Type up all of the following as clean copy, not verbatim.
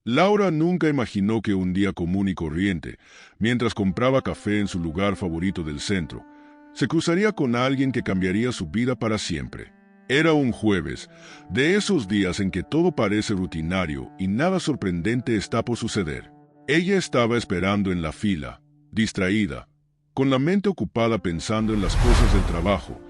Laura nunca imaginó que un día común y corriente, mientras compraba café en su lugar favorito del centro, se cruzaría con alguien que cambiaría su vida para siempre. Era un jueves, de esos días en que todo parece rutinario y nada sorprendente está por suceder. Ella estaba esperando en la fila, distraída, con la mente ocupada pensando en las cosas del trabajo,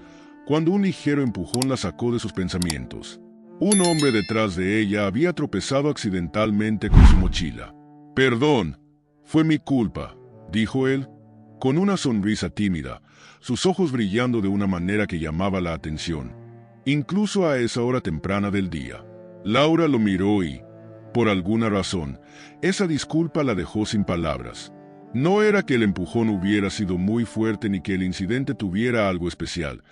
cuando un ligero empujón la sacó de sus pensamientos. Un hombre detrás de ella había tropezado accidentalmente con su mochila. «Perdón, fue mi culpa», dijo él, con una sonrisa tímida, sus ojos brillando de una manera que llamaba la atención, incluso a esa hora temprana del día. Laura lo miró y, por alguna razón, esa disculpa la dejó sin palabras. No era que el empujón hubiera sido muy fuerte ni que el incidente tuviera algo especial,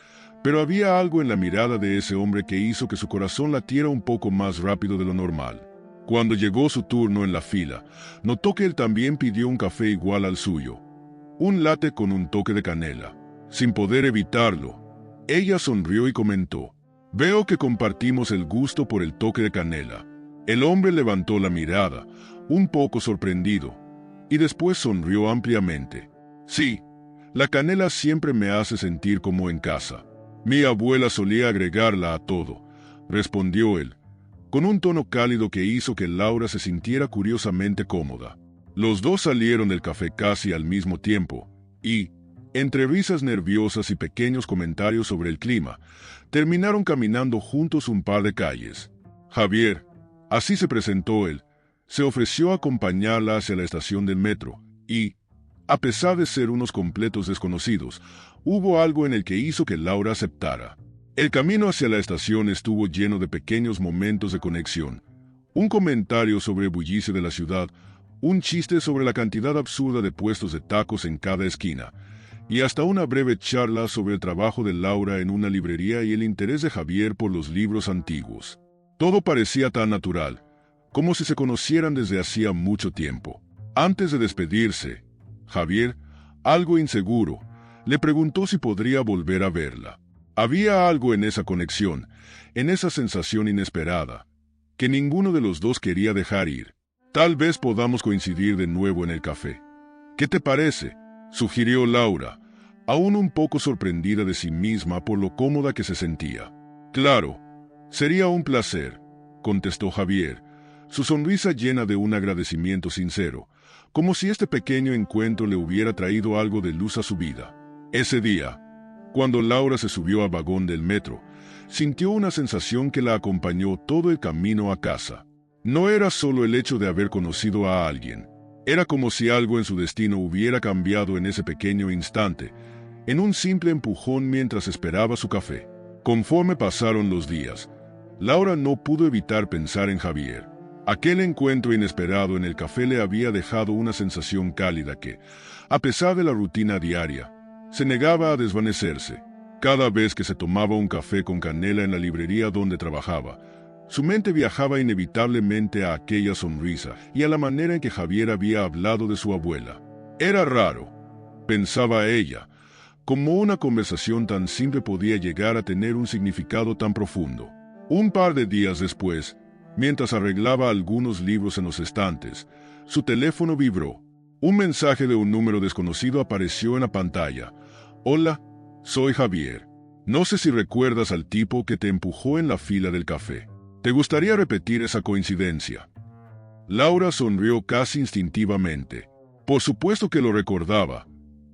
pero había algo en la mirada de ese hombre que hizo que su corazón latiera un poco más rápido de lo normal. Cuando llegó su turno en la fila, notó que él también pidió un café igual al suyo, un latte con un toque de canela. Sin poder evitarlo, ella sonrió y comentó: «Veo que compartimos el gusto por el toque de canela». El hombre levantó la mirada, un poco sorprendido, y después sonrió ampliamente. «Sí, la canela siempre me hace sentir como en casa. Mi abuela solía agregarla a todo», respondió él, con un tono cálido que hizo que Laura se sintiera curiosamente cómoda. Los dos salieron del café casi al mismo tiempo, y, entre risas nerviosas y pequeños comentarios sobre el clima, terminaron caminando juntos un par de calles. Javier, así se presentó él, se ofreció a acompañarla hacia la estación del metro, y, a pesar de ser unos completos desconocidos, hubo algo en el que hizo que Laura aceptara. El camino hacia la estación estuvo lleno de pequeños momentos de conexión. Un comentario sobre el bullicio de la ciudad, un chiste sobre la cantidad absurda de puestos de tacos en cada esquina, y hasta una breve charla sobre el trabajo de Laura en una librería y el interés de Javier por los libros antiguos. Todo parecía tan natural, como si se conocieran desde hacía mucho tiempo. Antes de despedirse, Javier, algo inseguro, le preguntó si podría volver a verla. Había algo en esa conexión, en esa sensación inesperada, que ninguno de los dos quería dejar ir. «Tal vez podamos coincidir de nuevo en el café. ¿Qué te parece?», sugirió Laura, aún un poco sorprendida de sí misma por lo cómoda que se sentía. «Claro, sería un placer», contestó Javier, su sonrisa llena de un agradecimiento sincero, como si este pequeño encuentro le hubiera traído algo de luz a su vida. Ese día, cuando Laura se subió al vagón del metro, sintió una sensación que la acompañó todo el camino a casa. No era solo el hecho de haber conocido a alguien, era como si algo en su destino hubiera cambiado en ese pequeño instante, en un simple empujón mientras esperaba su café. Conforme pasaron los días, Laura no pudo evitar pensar en Javier. Aquel encuentro inesperado en el café le había dejado una sensación cálida que, a pesar de la rutina diaria, se negaba a desvanecerse. Cada vez que se tomaba un café con canela en la librería donde trabajaba, su mente viajaba inevitablemente a aquella sonrisa y a la manera en que Javier había hablado de su abuela. Era raro, pensaba ella, cómo una conversación tan simple podía llegar a tener un significado tan profundo. Un par de días después, mientras arreglaba algunos libros en los estantes, su teléfono vibró. Un mensaje de un número desconocido apareció en la pantalla. «Hola, soy Javier. No sé si recuerdas al tipo que te empujó en la fila del café. ¿Te gustaría repetir esa coincidencia?». Laura sonrió casi instintivamente. Por supuesto que lo recordaba,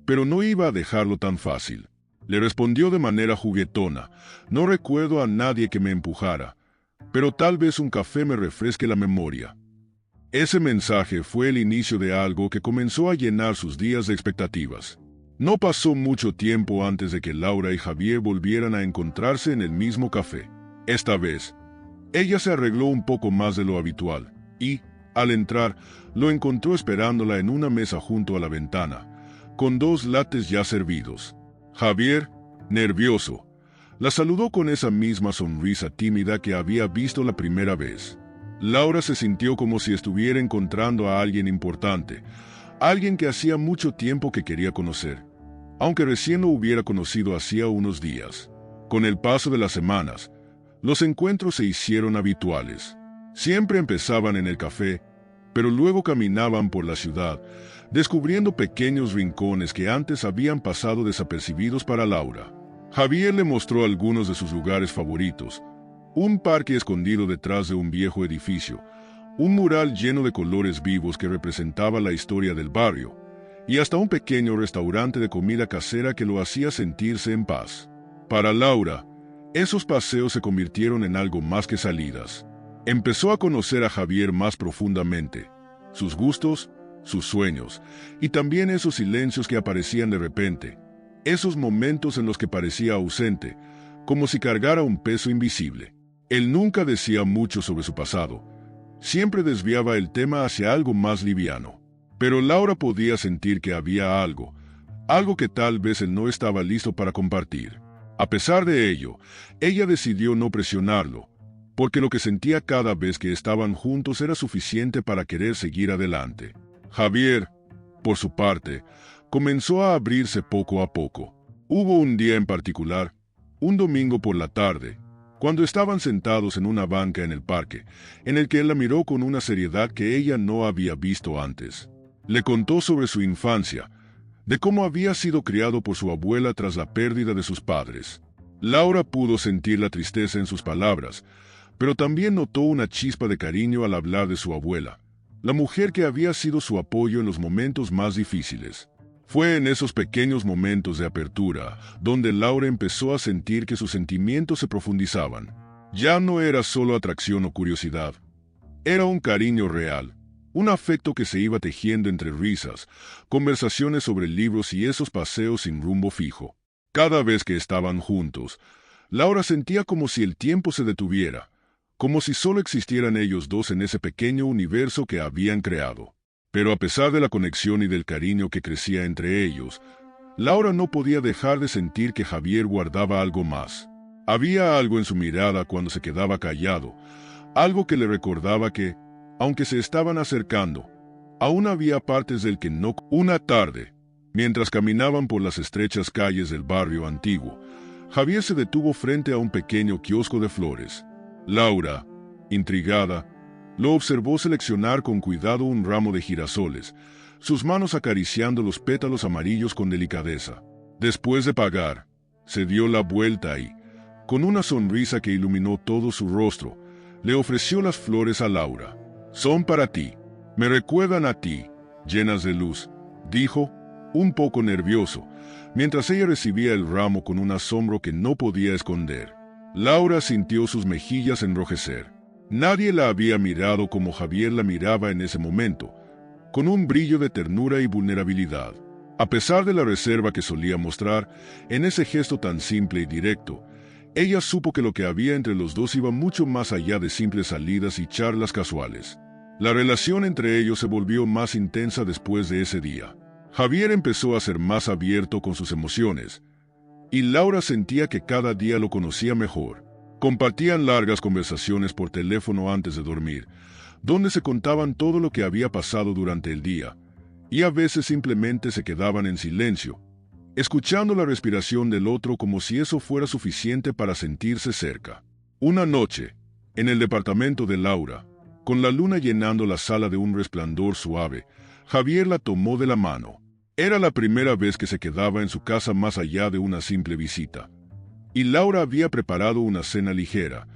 pero no iba a dejarlo tan fácil. Le respondió de manera juguetona: «No recuerdo a nadie que me empujara, pero tal vez un café me refresque la memoria». Ese mensaje fue el inicio de algo que comenzó a llenar sus días de expectativas. No pasó mucho tiempo antes de que Laura y Javier volvieran a encontrarse en el mismo café. Esta vez, ella se arregló un poco más de lo habitual, y, al entrar, lo encontró esperándola en una mesa junto a la ventana, con 2 lattes ya servidos. Javier, nervioso, la saludó con esa misma sonrisa tímida que había visto la primera vez. Laura se sintió como si estuviera encontrando a alguien importante, alguien que hacía mucho tiempo que quería conocer, aunque recién lo hubiera conocido hacía unos días. Con el paso de las semanas, los encuentros se hicieron habituales. Siempre empezaban en el café, pero luego caminaban por la ciudad, descubriendo pequeños rincones que antes habían pasado desapercibidos para Laura. Javier le mostró algunos de sus lugares favoritos: un parque escondido detrás de un viejo edificio, un mural lleno de colores vivos que representaba la historia del barrio, y hasta un pequeño restaurante de comida casera que lo hacía sentirse en paz. Para Laura, esos paseos se convirtieron en algo más que salidas. Empezó a conocer a Javier más profundamente, sus gustos, sus sueños, y también esos silencios que aparecían de repente, esos momentos en los que parecía ausente, como si cargara un peso invisible. Él nunca decía mucho sobre su pasado, siempre desviaba el tema hacia algo más liviano. Pero Laura podía sentir que había algo que tal vez él no estaba listo para compartir. A pesar de ello, ella decidió no presionarlo, porque lo que sentía cada vez que estaban juntos era suficiente para querer seguir adelante. Javier, por su parte, comenzó a abrirse poco a poco. Hubo un día en particular, un domingo por la tarde, cuando estaban sentados en una banca en el parque, en el que él la miró con una seriedad que ella no había visto antes. Le contó sobre su infancia, de cómo había sido criado por su abuela tras la pérdida de sus padres. Laura pudo sentir la tristeza en sus palabras, pero también notó una chispa de cariño al hablar de su abuela, la mujer que había sido su apoyo en los momentos más difíciles. Fue en esos pequeños momentos de apertura donde Laura empezó a sentir que sus sentimientos se profundizaban. Ya no era solo atracción o curiosidad, era un cariño real. Un afecto que se iba tejiendo entre risas, conversaciones sobre libros y esos paseos sin rumbo fijo. Cada vez que estaban juntos, Laura sentía como si el tiempo se detuviera, como si solo existieran ellos dos en ese pequeño universo que habían creado. Pero a pesar de la conexión y del cariño que crecía entre ellos, Laura no podía dejar de sentir que Javier guardaba algo más. Había algo en su mirada cuando se quedaba callado, algo que le recordaba que, aunque se estaban acercando, aún había partes del que no. Una tarde, mientras caminaban por las estrechas calles del barrio antiguo, Javier se detuvo frente a un pequeño kiosco de flores. Laura, intrigada, lo observó seleccionar con cuidado un ramo de girasoles, sus manos acariciando los pétalos amarillos con delicadeza. Después de pagar, se dio la vuelta y, con una sonrisa que iluminó todo su rostro, le ofreció las flores a Laura. «Son para ti. Me recuerdan a ti, llenas de luz», dijo, un poco nervioso, mientras ella recibía el ramo con un asombro que no podía esconder. Laura sintió sus mejillas enrojecer. Nadie la había mirado como Javier la miraba en ese momento, con un brillo de ternura y vulnerabilidad. A pesar de la reserva que solía mostrar, en ese gesto tan simple y directo, ella supo que lo que había entre los dos iba mucho más allá de simples salidas y charlas casuales. La relación entre ellos se volvió más intensa después de ese día. Javier empezó a ser más abierto con sus emociones, y Laura sentía que cada día lo conocía mejor. Compartían largas conversaciones por teléfono antes de dormir, donde se contaban todo lo que había pasado durante el día, y a veces simplemente se quedaban en silencio, escuchando la respiración del otro como si eso fuera suficiente para sentirse cerca. Una noche, en el departamento de Laura, con la luna llenando la sala de un resplandor suave, Javier la tomó de la mano. Era la primera vez que se quedaba en su casa más allá de una simple visita, y Laura había preparado una cena ligera,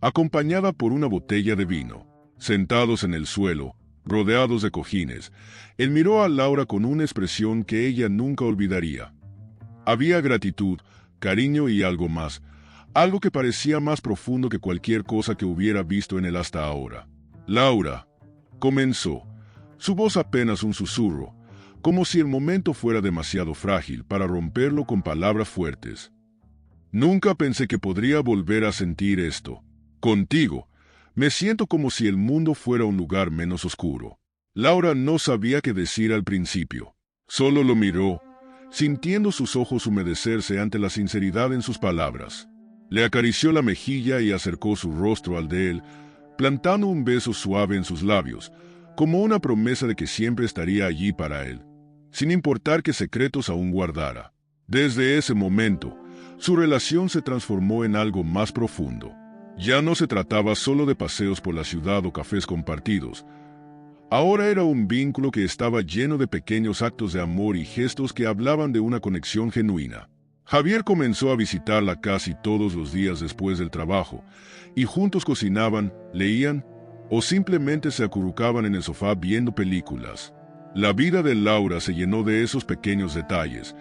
acompañada por una botella de vino. Sentados en el suelo, rodeados de cojines, él miró a Laura con una expresión que ella nunca olvidaría. Había gratitud, cariño y algo más, algo que parecía más profundo que cualquier cosa que hubiera visto en él hasta ahora. «Laura», comenzó, su voz apenas un susurro, como si el momento fuera demasiado frágil para romperlo con palabras fuertes. «Nunca pensé que podría volver a sentir esto. Contigo, me siento como si el mundo fuera un lugar menos oscuro». Laura no sabía qué decir al principio. Solo lo miró, sintiendo sus ojos humedecerse ante la sinceridad en sus palabras. Le acarició la mejilla y acercó su rostro al de él, plantando un beso suave en sus labios, como una promesa de que siempre estaría allí para él, sin importar qué secretos aún guardara. Desde ese momento, su relación se transformó en algo más profundo. Ya no se trataba solo de paseos por la ciudad o cafés compartidos. Ahora era un vínculo que estaba lleno de pequeños actos de amor y gestos que hablaban de una conexión genuina. Javier comenzó a visitarla casi todos los días después del trabajo, y juntos cocinaban, leían o simplemente se acurrucaban en el sofá viendo películas. La vida de Laura se llenó de esos pequeños detalles,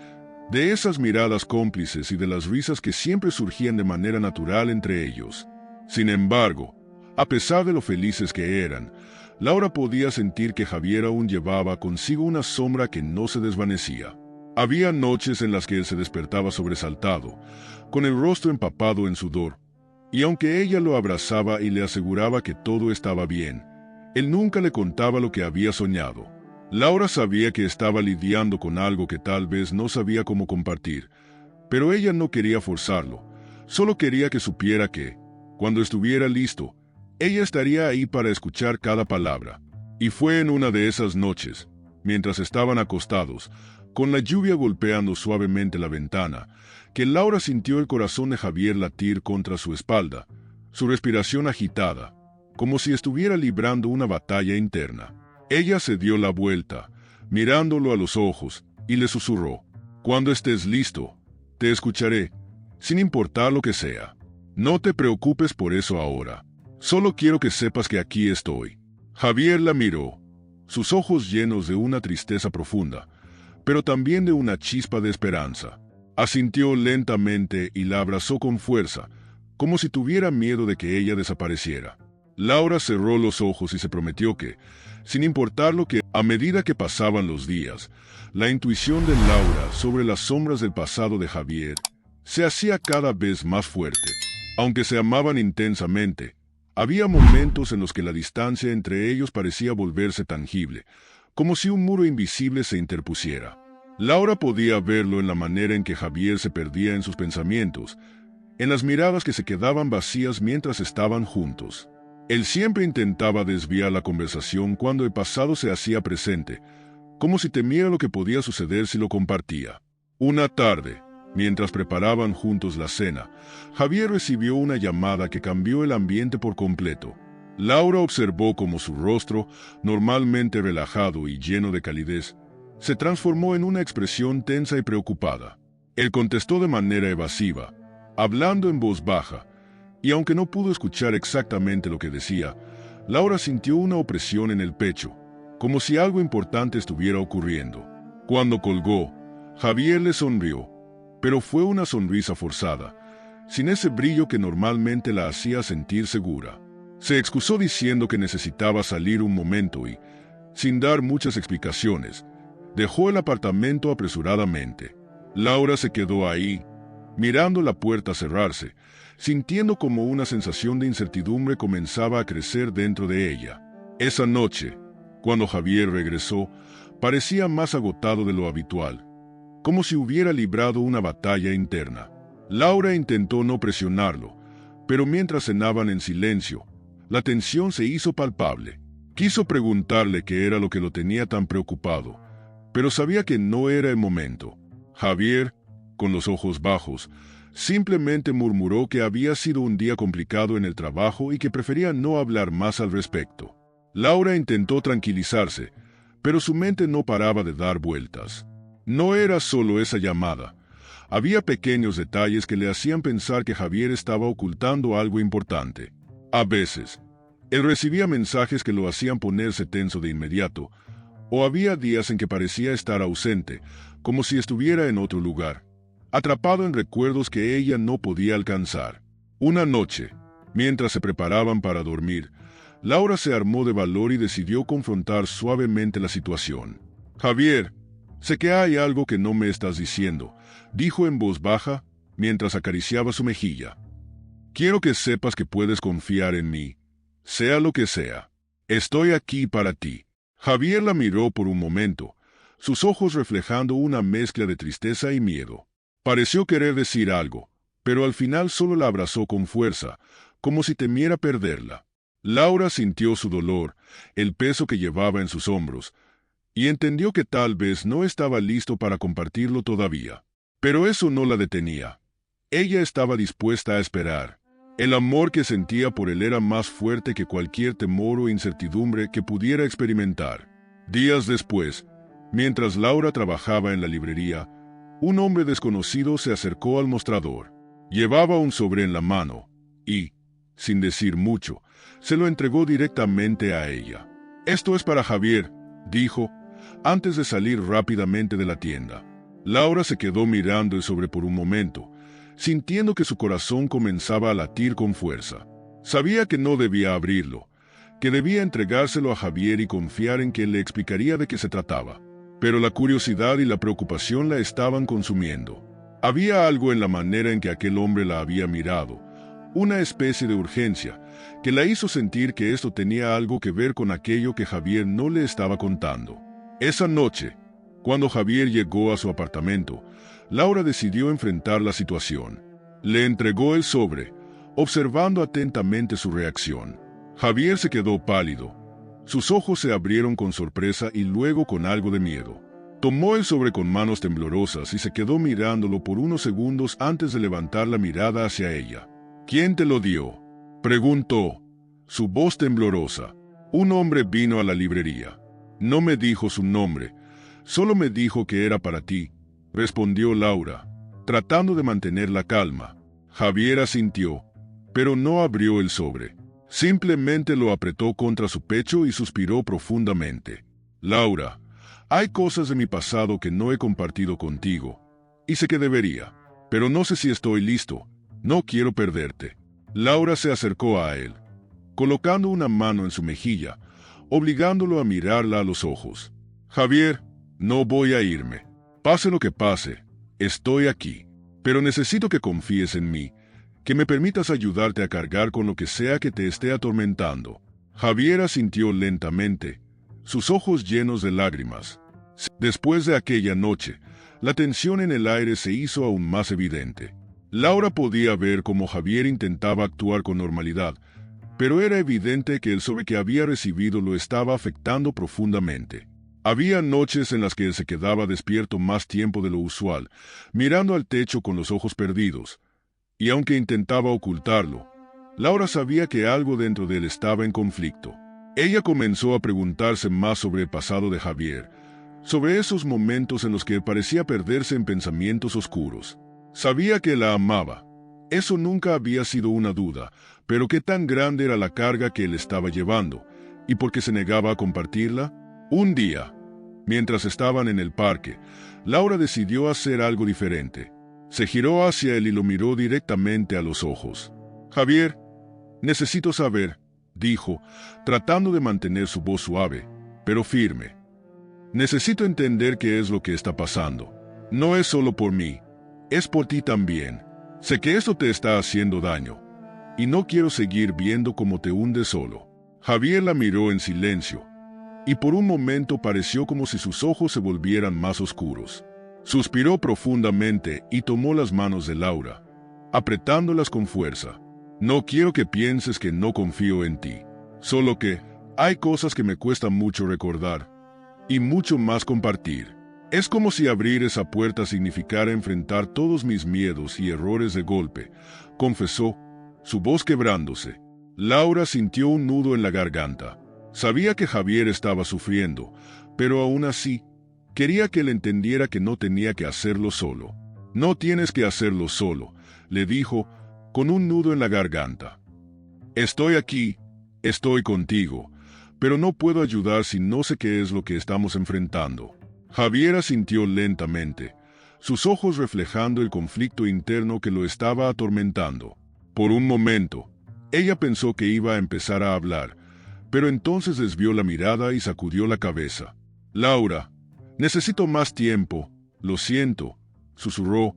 de esas miradas cómplices y de las risas que siempre surgían de manera natural entre ellos. Sin embargo, a pesar de lo felices que eran, Laura podía sentir que Javier aún llevaba consigo una sombra que no se desvanecía. Había noches en las que él se despertaba sobresaltado, con el rostro empapado en sudor, y aunque ella lo abrazaba y le aseguraba que todo estaba bien, él nunca le contaba lo que había soñado. Laura sabía que estaba lidiando con algo que tal vez no sabía cómo compartir, pero ella no quería forzarlo, solo quería que supiera que, cuando estuviera listo, ella estaría ahí para escuchar cada palabra. Y fue en una de esas noches, mientras estaban acostados, con la lluvia golpeando suavemente la ventana, que Laura sintió el corazón de Javier latir contra su espalda, su respiración agitada, como si estuviera librando una batalla interna. Ella se dio la vuelta, mirándolo a los ojos, y le susurró: «Cuando estés listo, te escucharé, sin importar lo que sea. No te preocupes por eso ahora. Solo quiero que sepas que aquí estoy». Javier la miró, sus ojos llenos de una tristeza profunda, pero también de una chispa de esperanza. Asintió lentamente y la abrazó con fuerza, como si tuviera miedo de que ella desapareciera. Laura cerró los ojos y se prometió que, sin importar lo que, a medida que pasaban los días, la intuición de Laura sobre las sombras del pasado de Javier se hacía cada vez más fuerte. Aunque se amaban intensamente, había momentos en los que la distancia entre ellos parecía volverse tangible, como si un muro invisible se interpusiera. Laura podía verlo en la manera en que Javier se perdía en sus pensamientos, en las miradas que se quedaban vacías mientras estaban juntos. Él siempre intentaba desviar la conversación cuando el pasado se hacía presente, como si temiera lo que podía suceder si lo compartía. Una tarde, mientras preparaban juntos la cena, Javier recibió una llamada que cambió el ambiente por completo. Laura observó cómo su rostro, normalmente relajado y lleno de calidez, se transformó en una expresión tensa y preocupada. Él contestó de manera evasiva, hablando en voz baja, y aunque no pudo escuchar exactamente lo que decía, Laura sintió una opresión en el pecho, como si algo importante estuviera ocurriendo. Cuando colgó, Javier le sonrió, pero fue una sonrisa forzada, sin ese brillo que normalmente la hacía sentir segura. Se excusó diciendo que necesitaba salir un momento y, sin dar muchas explicaciones, dejó el apartamento apresuradamente. Laura se quedó ahí, mirando la puerta cerrarse, sintiendo como una sensación de incertidumbre comenzaba a crecer dentro de ella. Esa noche, cuando Javier regresó, parecía más agotado de lo habitual, como si hubiera librado una batalla interna. Laura intentó no presionarlo, pero mientras cenaban en silencio, la tensión se hizo palpable. Quiso preguntarle qué era lo que lo tenía tan preocupado, pero sabía que no era el momento. Javier, con los ojos bajos, simplemente murmuró que había sido un día complicado en el trabajo y que prefería no hablar más al respecto. Laura intentó tranquilizarse, pero su mente no paraba de dar vueltas. No era solo esa llamada. Había pequeños detalles que le hacían pensar que Javier estaba ocultando algo importante. A veces, él recibía mensajes que lo hacían ponerse tenso de inmediato, o había días en que parecía estar ausente, como si estuviera en otro lugar, atrapado en recuerdos que ella no podía alcanzar. Una noche, mientras se preparaban para dormir, Laura se armó de valor y decidió confrontar suavemente la situación. «Javier, sé que hay algo que no me estás diciendo», dijo en voz baja, mientras acariciaba su mejilla. «Quiero que sepas que puedes confiar en mí, sea lo que sea. Estoy aquí para ti». Javier la miró por un momento, sus ojos reflejando una mezcla de tristeza y miedo. Pareció querer decir algo, pero al final solo la abrazó con fuerza, como si temiera perderla. Laura sintió su dolor, el peso que llevaba en sus hombros, y entendió que tal vez no estaba listo para compartirlo todavía. Pero eso no la detenía. Ella estaba dispuesta a esperar. El amor que sentía por él era más fuerte que cualquier temor o incertidumbre que pudiera experimentar. Días después, mientras Laura trabajaba en la librería, un hombre desconocido se acercó al mostrador. Llevaba un sobre en la mano y, sin decir mucho, se lo entregó directamente a ella. «Esto es para Javier», dijo, antes de salir rápidamente de la tienda. Laura se quedó mirando el sobre por un momento, sintiendo que su corazón comenzaba a latir con fuerza. Sabía que no debía abrirlo, que debía entregárselo a Javier y confiar en que él le explicaría de qué se trataba. Pero la curiosidad y la preocupación la estaban consumiendo. Había algo en la manera en que aquel hombre la había mirado, una especie de urgencia, que la hizo sentir que esto tenía algo que ver con aquello que Javier no le estaba contando. Esa noche, cuando Javier llegó a su apartamento, Laura decidió enfrentar la situación. Le entregó el sobre, observando atentamente su reacción. Javier se quedó pálido. Sus ojos se abrieron con sorpresa y luego con algo de miedo. Tomó el sobre con manos temblorosas y se quedó mirándolo por unos segundos antes de levantar la mirada hacia ella. «¿Quién te lo dio?», preguntó, su voz temblorosa. «Un hombre vino a la librería. No me dijo su nombre, solo me dijo que era para ti», respondió Laura, tratando de mantener la calma. Javier asintió, pero no abrió el sobre. Simplemente lo apretó contra su pecho y suspiró profundamente. «Laura, hay cosas de mi pasado que no he compartido contigo, y sé que debería, pero no sé si estoy listo. No quiero perderte». Laura se acercó a él, colocando una mano en su mejilla, obligándolo a mirarla a los ojos. «Javier, no voy a irme. Pase lo que pase, estoy aquí. Pero necesito que confíes en mí, que me permitas ayudarte a cargar con lo que sea que te esté atormentando». Javier asintió lentamente, sus ojos llenos de lágrimas. Después de aquella noche, la tensión en el aire se hizo aún más evidente. Laura podía ver cómo Javier intentaba actuar con normalidad, pero era evidente que el sobre que había recibido lo estaba afectando profundamente. Había noches en las que él se quedaba despierto más tiempo de lo usual, mirando al techo con los ojos perdidos, y aunque intentaba ocultarlo, Laura sabía que algo dentro de él estaba en conflicto. Ella comenzó a preguntarse más sobre el pasado de Javier, sobre esos momentos en los que parecía perderse en pensamientos oscuros. Sabía que la amaba. Eso nunca había sido una duda, pero qué tan grande era la carga que él estaba llevando, y por qué se negaba a compartirla. Un día, mientras estaban en el parque, Laura decidió hacer algo diferente. Se giró hacia él y lo miró directamente a los ojos. «Javier, necesito saber», dijo, tratando de mantener su voz suave, pero firme. «Necesito entender qué es lo que está pasando. No es solo por mí, es por ti también. Sé que esto te está haciendo daño, y no quiero seguir viendo cómo te hundes solo». Javier la miró en silencio, y por un momento pareció como si sus ojos se volvieran más oscuros. Suspiró profundamente y tomó las manos de Laura, apretándolas con fuerza. «No quiero que pienses que no confío en ti, solo que hay cosas que me cuesta mucho recordar, y mucho más compartir. Es como si abrir esa puerta significara enfrentar todos mis miedos y errores de golpe», confesó, su voz quebrándose. Laura sintió un nudo en la garganta. Sabía que Javier estaba sufriendo, pero aún así, quería que él entendiera que no tenía que hacerlo solo. «No tienes que hacerlo solo», le dijo, con un nudo en la garganta. «Estoy aquí, estoy contigo, pero no puedo ayudar si no sé qué es lo que estamos enfrentando». Javier asintió lentamente, sus ojos reflejando el conflicto interno que lo estaba atormentando. Por un momento, ella pensó que iba a empezar a hablar, pero entonces desvió la mirada y sacudió la cabeza. «Laura, necesito más tiempo, lo siento», susurró,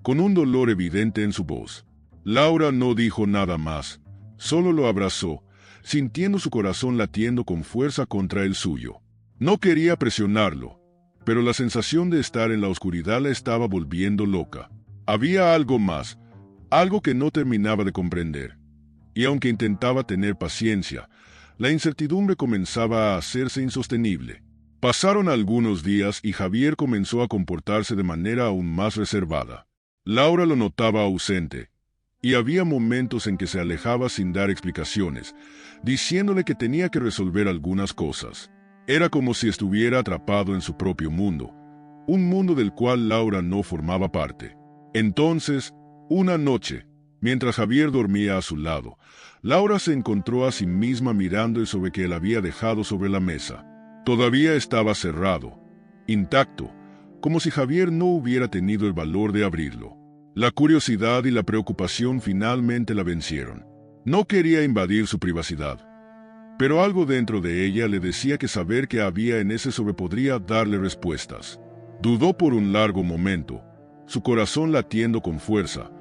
con un dolor evidente en su voz. Laura no dijo nada más, solo lo abrazó, sintiendo su corazón latiendo con fuerza contra el suyo. No quería presionarlo, pero la sensación de estar en la oscuridad la estaba volviendo loca. Había algo más, algo que no terminaba de comprender. Y aunque intentaba tener paciencia, la incertidumbre comenzaba a hacerse insostenible. Pasaron algunos días y Javier comenzó a comportarse de manera aún más reservada. Laura lo notaba ausente, y había momentos en que se alejaba sin dar explicaciones, diciéndole que tenía que resolver algunas cosas. Era como si estuviera atrapado en su propio mundo, un mundo del cual Laura no formaba parte. Entonces, una noche, mientras Javier dormía a su lado, Laura se encontró a sí misma mirando el sobre que él había dejado sobre la mesa. Todavía estaba cerrado, intacto, como si Javier no hubiera tenido el valor de abrirlo. La curiosidad y la preocupación finalmente la vencieron. No quería invadir su privacidad, pero algo dentro de ella le decía que saber qué había en ese sobre podría darle respuestas. Dudó por un largo momento, su corazón latiendo con fuerza,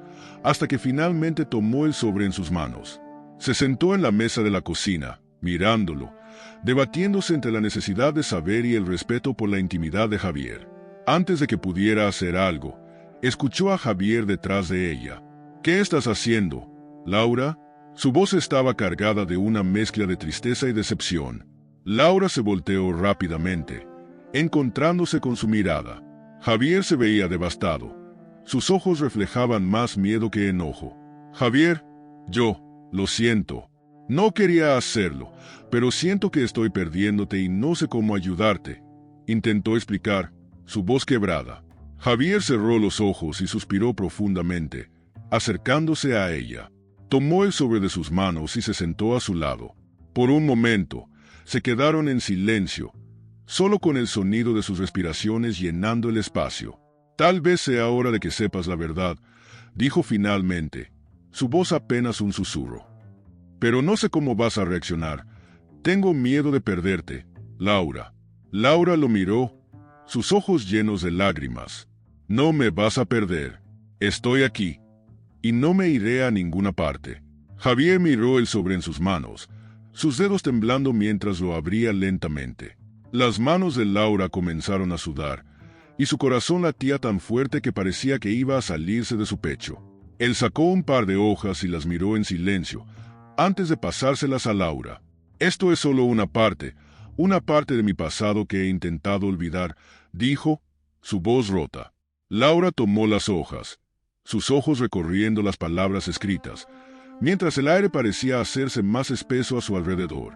hasta que finalmente tomó el sobre en sus manos. Se sentó en la mesa de la cocina, mirándolo, debatiéndose entre la necesidad de saber y el respeto por la intimidad de Javier. Antes de que pudiera hacer algo, escuchó a Javier detrás de ella. «¿Qué estás haciendo, Laura?» Su voz estaba cargada de una mezcla de tristeza y decepción. Laura se volteó rápidamente, encontrándose con su mirada. Javier se veía devastado. Sus ojos reflejaban más miedo que enojo. «Javier, lo siento. No quería hacerlo, pero siento que estoy perdiéndote y no sé cómo ayudarte», intentó explicar, su voz quebrada. Javier cerró los ojos y suspiró profundamente, acercándose a ella. Tomó el sobre de sus manos y se sentó a su lado. Por un momento, se quedaron en silencio, solo con el sonido de sus respiraciones llenando el espacio. «Tal vez sea hora de que sepas la verdad», dijo finalmente, su voz apenas un susurro. «Pero no sé cómo vas a reaccionar. Tengo miedo de perderte, Laura». Laura lo miró, sus ojos llenos de lágrimas. «No me vas a perder. Estoy aquí. Y no me iré a ninguna parte». Javier miró el sobre en sus manos, sus dedos temblando mientras lo abría lentamente. Las manos de Laura comenzaron a sudar, y su corazón latía tan fuerte que parecía que iba a salirse de su pecho. Él sacó un par de hojas y las miró en silencio, antes de pasárselas a Laura. «Esto es solo una parte de mi pasado que he intentado olvidar», dijo, su voz rota. Laura tomó las hojas, sus ojos recorriendo las palabras escritas, mientras el aire parecía hacerse más espeso a su alrededor.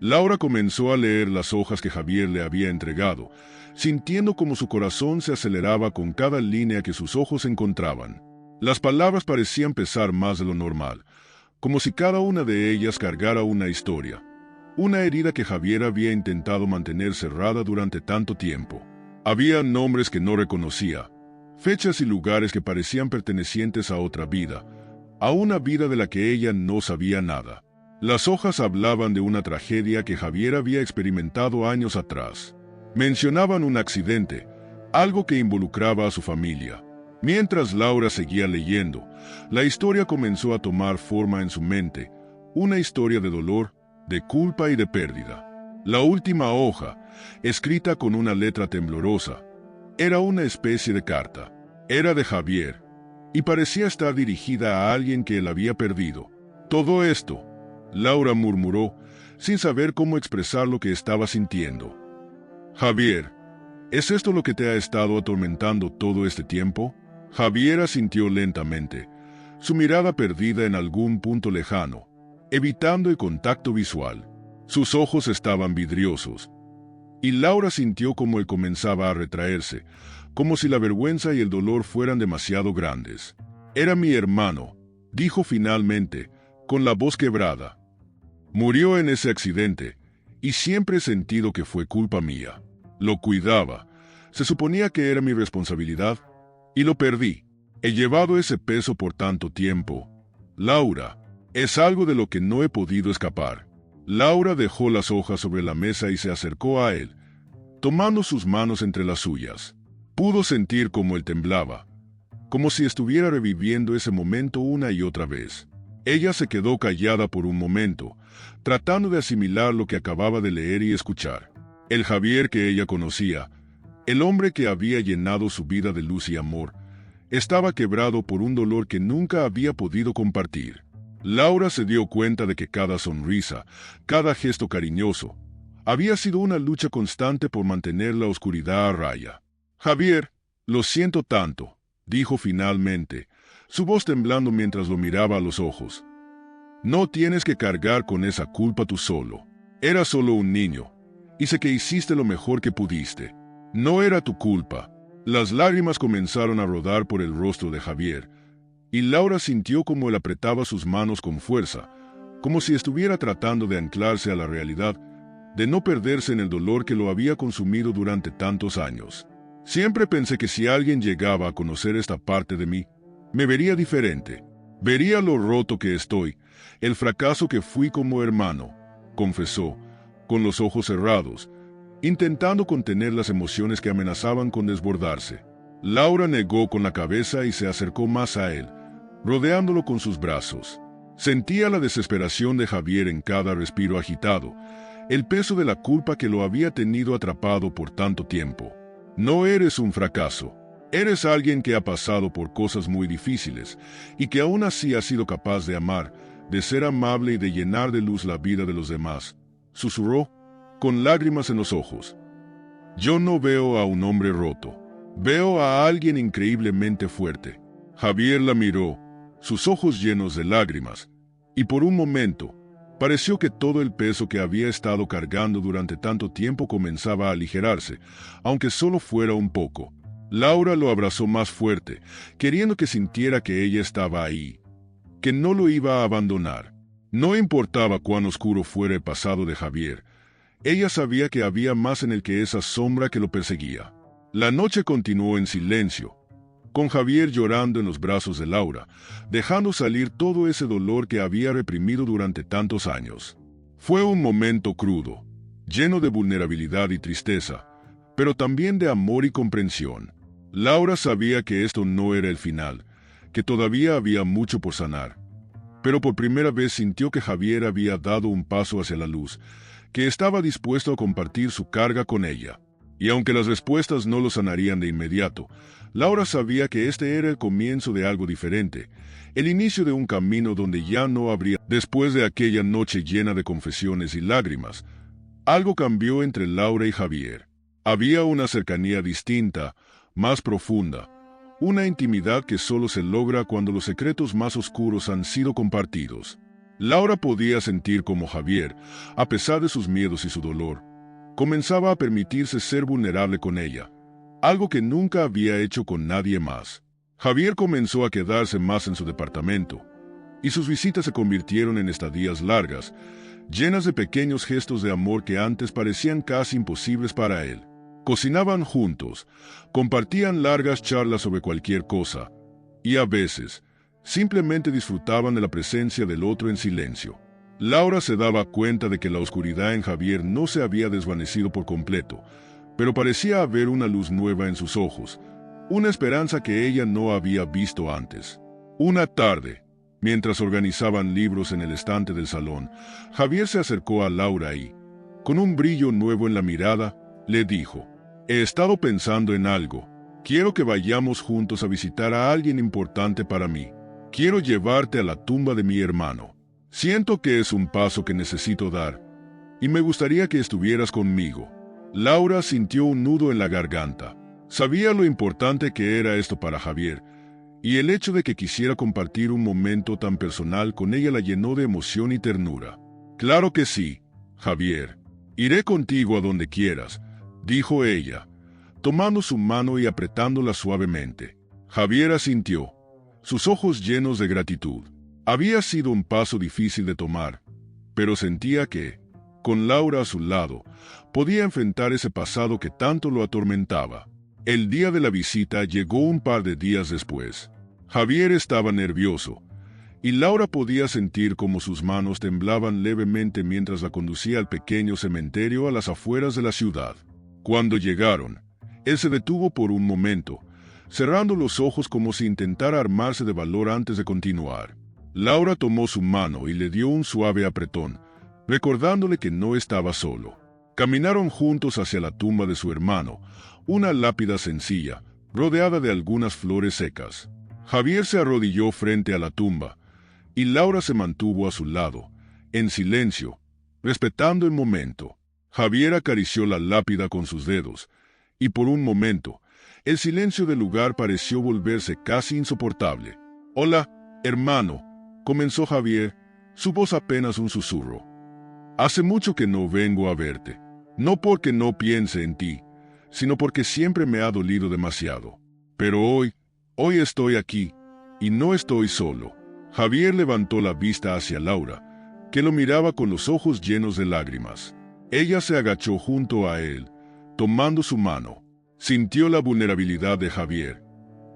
Laura comenzó a leer las hojas que Javier le había entregado, sintiendo como su corazón se aceleraba con cada línea que sus ojos encontraban. Las palabras parecían pesar más de lo normal, como si cada una de ellas cargara una historia, una herida que Javier había intentado mantener cerrada durante tanto tiempo. Había nombres que no reconocía, fechas y lugares que parecían pertenecientes a otra vida, a una vida de la que ella no sabía nada. Las hojas hablaban de una tragedia que Javier había experimentado años atrás. Mencionaban un accidente, algo que involucraba a su familia. Mientras Laura seguía leyendo, la historia comenzó a tomar forma en su mente, una historia de dolor, de culpa y de pérdida. La última hoja, escrita con una letra temblorosa, era una especie de carta. Era de Javier, y parecía estar dirigida a alguien que él había perdido. «Todo esto», Laura murmuró, sin saber cómo expresar lo que estaba sintiendo. «Javier, ¿es esto lo que te ha estado atormentando todo este tiempo?» Javier asintió lentamente, su mirada perdida en algún punto lejano, evitando el contacto visual. Sus ojos estaban vidriosos, y Laura sintió como él comenzaba a retraerse, como si la vergüenza y el dolor fueran demasiado grandes. «Era mi hermano», dijo finalmente, con la voz quebrada. «Murió en ese accidente, y siempre he sentido que fue culpa mía. Lo cuidaba. Se suponía que era mi responsabilidad, y lo perdí. He llevado ese peso por tanto tiempo. Laura, es algo de lo que no he podido escapar». Laura dejó las hojas sobre la mesa y se acercó a él, tomando sus manos entre las suyas. Pudo sentir cómo él temblaba, como si estuviera reviviendo ese momento una y otra vez. Ella se quedó callada por un momento, tratando de asimilar lo que acababa de leer y escuchar. El Javier que ella conocía, el hombre que había llenado su vida de luz y amor, estaba quebrado por un dolor que nunca había podido compartir. Laura se dio cuenta de que cada sonrisa, cada gesto cariñoso, había sido una lucha constante por mantener la oscuridad a raya. «Javier, lo siento tanto», dijo finalmente, su voz temblando mientras lo miraba a los ojos. No tienes que cargar con esa culpa tú solo. Eras solo un niño, y sé que hiciste lo mejor que pudiste. No era tu culpa. Las lágrimas comenzaron a rodar por el rostro de Javier, y Laura sintió como él apretaba sus manos con fuerza, como si estuviera tratando de anclarse a la realidad, de no perderse en el dolor que lo había consumido durante tantos años. Siempre pensé que si alguien llegaba a conocer esta parte de mí, me vería diferente. Vería lo roto que estoy, el fracaso que fui como hermano, confesó, con los ojos cerrados, intentando contener las emociones que amenazaban con desbordarse. Laura negó con la cabeza y se acercó más a él, rodeándolo con sus brazos. Sentía la desesperación de Javier en cada respiro agitado, el peso de la culpa que lo había tenido atrapado por tanto tiempo. No eres un fracaso. Eres alguien que ha pasado por cosas muy difíciles y que aún así ha sido capaz de amar, de ser amable y de llenar de luz la vida de los demás, susurró, con lágrimas en los ojos. Yo no veo a un hombre roto. Veo a alguien increíblemente fuerte. Javier la miró, sus ojos llenos de lágrimas, y por un momento, pareció que todo el peso que había estado cargando durante tanto tiempo comenzaba a aligerarse, aunque solo fuera un poco. Laura lo abrazó más fuerte, queriendo que sintiera que ella estaba ahí, que no lo iba a abandonar. No importaba cuán oscuro fuera el pasado de Javier, ella sabía que había más en él que esa sombra que lo perseguía. La noche continuó en silencio, con Javier llorando en los brazos de Laura, dejando salir todo ese dolor que había reprimido durante tantos años. Fue un momento crudo, lleno de vulnerabilidad y tristeza, pero también de amor y comprensión. Laura sabía que esto no era el final, que todavía había mucho por sanar. Pero por primera vez sintió que Javier había dado un paso hacia la luz, que estaba dispuesto a compartir su carga con ella. Y aunque las respuestas no lo sanarían de inmediato, Laura sabía que este era el comienzo de algo diferente, el inicio de un camino donde ya no habría. Después de aquella noche llena de confesiones y lágrimas, algo cambió entre Laura y Javier. Había una cercanía distinta, más profunda, una intimidad que solo se logra cuando los secretos más oscuros han sido compartidos. Laura podía sentir como Javier, a pesar de sus miedos y su dolor, comenzaba a permitirse ser vulnerable con ella, algo que nunca había hecho con nadie más. Javier comenzó a quedarse más en su departamento, y sus visitas se convirtieron en estadías largas, llenas de pequeños gestos de amor que antes parecían casi imposibles para él. Cocinaban juntos, compartían largas charlas sobre cualquier cosa, y a veces, simplemente disfrutaban de la presencia del otro en silencio. Laura se daba cuenta de que la oscuridad en Javier no se había desvanecido por completo, pero parecía haber una luz nueva en sus ojos, una esperanza que ella no había visto antes. Una tarde, mientras organizaban libros en el estante del salón, Javier se acercó a Laura y, con un brillo nuevo en la mirada, le dijo: «He estado pensando en algo. Quiero que vayamos juntos a visitar a alguien importante para mí. Quiero llevarte a la tumba de mi hermano. Siento que es un paso que necesito dar, y me gustaría que estuvieras conmigo». Laura sintió un nudo en la garganta. Sabía lo importante que era esto para Javier, y el hecho de que quisiera compartir un momento tan personal con ella la llenó de emoción y ternura. «Claro que sí, Javier. Iré contigo a donde quieras», dijo ella, tomando su mano y apretándola suavemente. Javier asintió, sus ojos llenos de gratitud. Había sido un paso difícil de tomar, pero sentía que, con Laura a su lado, podía enfrentar ese pasado que tanto lo atormentaba. El día de la visita llegó un par de días después. Javier estaba nervioso, y Laura podía sentir cómo sus manos temblaban levemente mientras la conducía al pequeño cementerio a las afueras de la ciudad. Cuando llegaron, él se detuvo por un momento, cerrando los ojos como si intentara armarse de valor antes de continuar. Laura tomó su mano y le dio un suave apretón, recordándole que no estaba solo. Caminaron juntos hacia la tumba de su hermano, una lápida sencilla, rodeada de algunas flores secas. Javier se arrodilló frente a la tumba, y Laura se mantuvo a su lado, en silencio, respetando el momento. Javier acarició la lápida con sus dedos, y por un momento, el silencio del lugar pareció volverse casi insoportable. Hola, hermano, comenzó Javier, su voz apenas un susurro. Hace mucho que no vengo a verte, no porque no piense en ti, sino porque siempre me ha dolido demasiado. Pero hoy estoy aquí, y no estoy solo. Javier levantó la vista hacia Laura, que lo miraba con los ojos llenos de lágrimas. Ella se agachó junto a él, tomando su mano. Sintió la vulnerabilidad de Javier,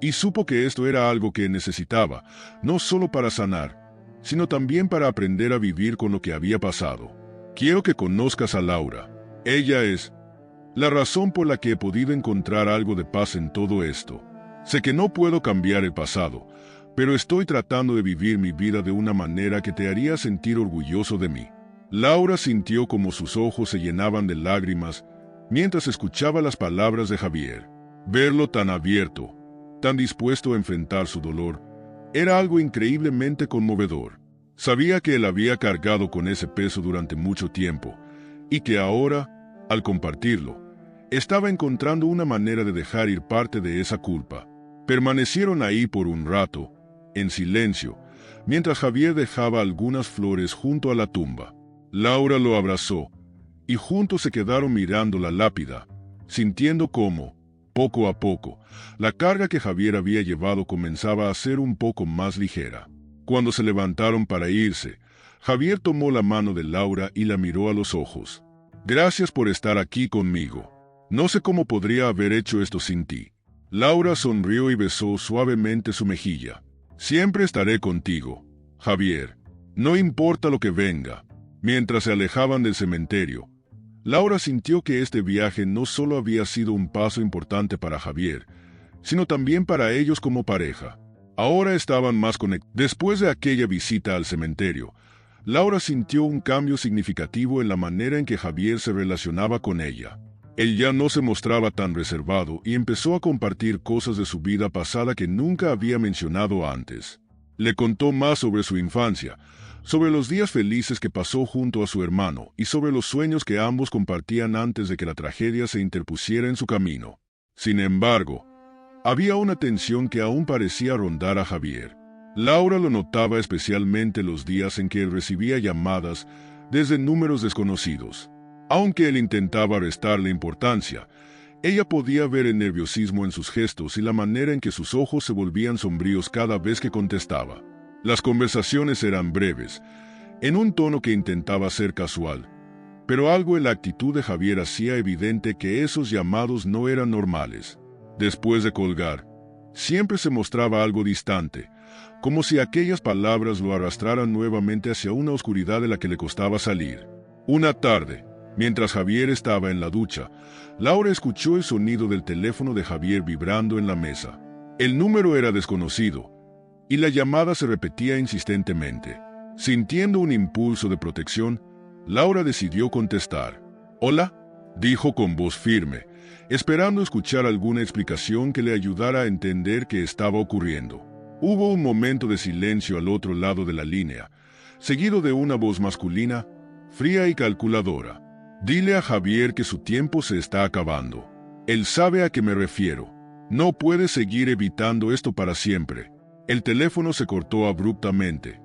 y supo que esto era algo que necesitaba, no solo para sanar, sino también para aprender a vivir con lo que había pasado. Quiero que conozcas a Laura. Ella es la razón por la que he podido encontrar algo de paz en todo esto. Sé que no puedo cambiar el pasado, pero estoy tratando de vivir mi vida de una manera que te haría sentir orgulloso de mí. Laura sintió como sus ojos se llenaban de lágrimas mientras escuchaba las palabras de Javier. Verlo tan abierto, tan dispuesto a enfrentar su dolor, era algo increíblemente conmovedor. Sabía que él había cargado con ese peso durante mucho tiempo, y que ahora, al compartirlo, estaba encontrando una manera de dejar ir parte de esa culpa. Permanecieron ahí por un rato, en silencio, mientras Javier dejaba algunas flores junto a la tumba. Laura lo abrazó, y juntos se quedaron mirando la lápida, sintiendo cómo, poco a poco, la carga que Javier había llevado comenzaba a ser un poco más ligera. Cuando se levantaron para irse, Javier tomó la mano de Laura y la miró a los ojos. Gracias por estar aquí conmigo. No sé cómo podría haber hecho esto sin ti. Laura sonrió y besó suavemente su mejilla. Siempre estaré contigo, Javier. No importa lo que venga. Mientras se alejaban del cementerio, Laura sintió que este viaje no solo había sido un paso importante para Javier, sino también para ellos como pareja. Ahora estaban más conectados. Después de aquella visita al cementerio, Laura sintió un cambio significativo en la manera en que Javier se relacionaba con ella. Él ya no se mostraba tan reservado y empezó a compartir cosas de su vida pasada que nunca había mencionado antes. Le contó más sobre su infancia, sobre los días felices que pasó junto a su hermano y sobre los sueños que ambos compartían antes de que la tragedia se interpusiera en su camino. Sin embargo, había una tensión que aún parecía rondar a Javier. Laura lo notaba especialmente los días en que él recibía llamadas desde números desconocidos. Aunque él intentaba restarle importancia, ella podía ver el nerviosismo en sus gestos y la manera en que sus ojos se volvían sombríos cada vez que contestaba. Las conversaciones eran breves, en un tono que intentaba ser casual, pero algo en la actitud de Javier hacía evidente que esos llamados no eran normales. Después de colgar, siempre se mostraba algo distante, como si aquellas palabras lo arrastraran nuevamente hacia una oscuridad de la que le costaba salir. Una tarde, mientras Javier estaba en la ducha, Laura escuchó el sonido del teléfono de Javier vibrando en la mesa. El número era desconocido, y la llamada se repetía insistentemente. Sintiendo un impulso de protección, Laura decidió contestar. «Hola», dijo con voz firme, esperando escuchar alguna explicación que le ayudara a entender qué estaba ocurriendo. Hubo un momento de silencio al otro lado de la línea, seguido de una voz masculina, fría y calculadora. «Dile a Javier que su tiempo se está acabando. Él sabe a qué me refiero. No puede seguir evitando esto para siempre». El teléfono se cortó abruptamente,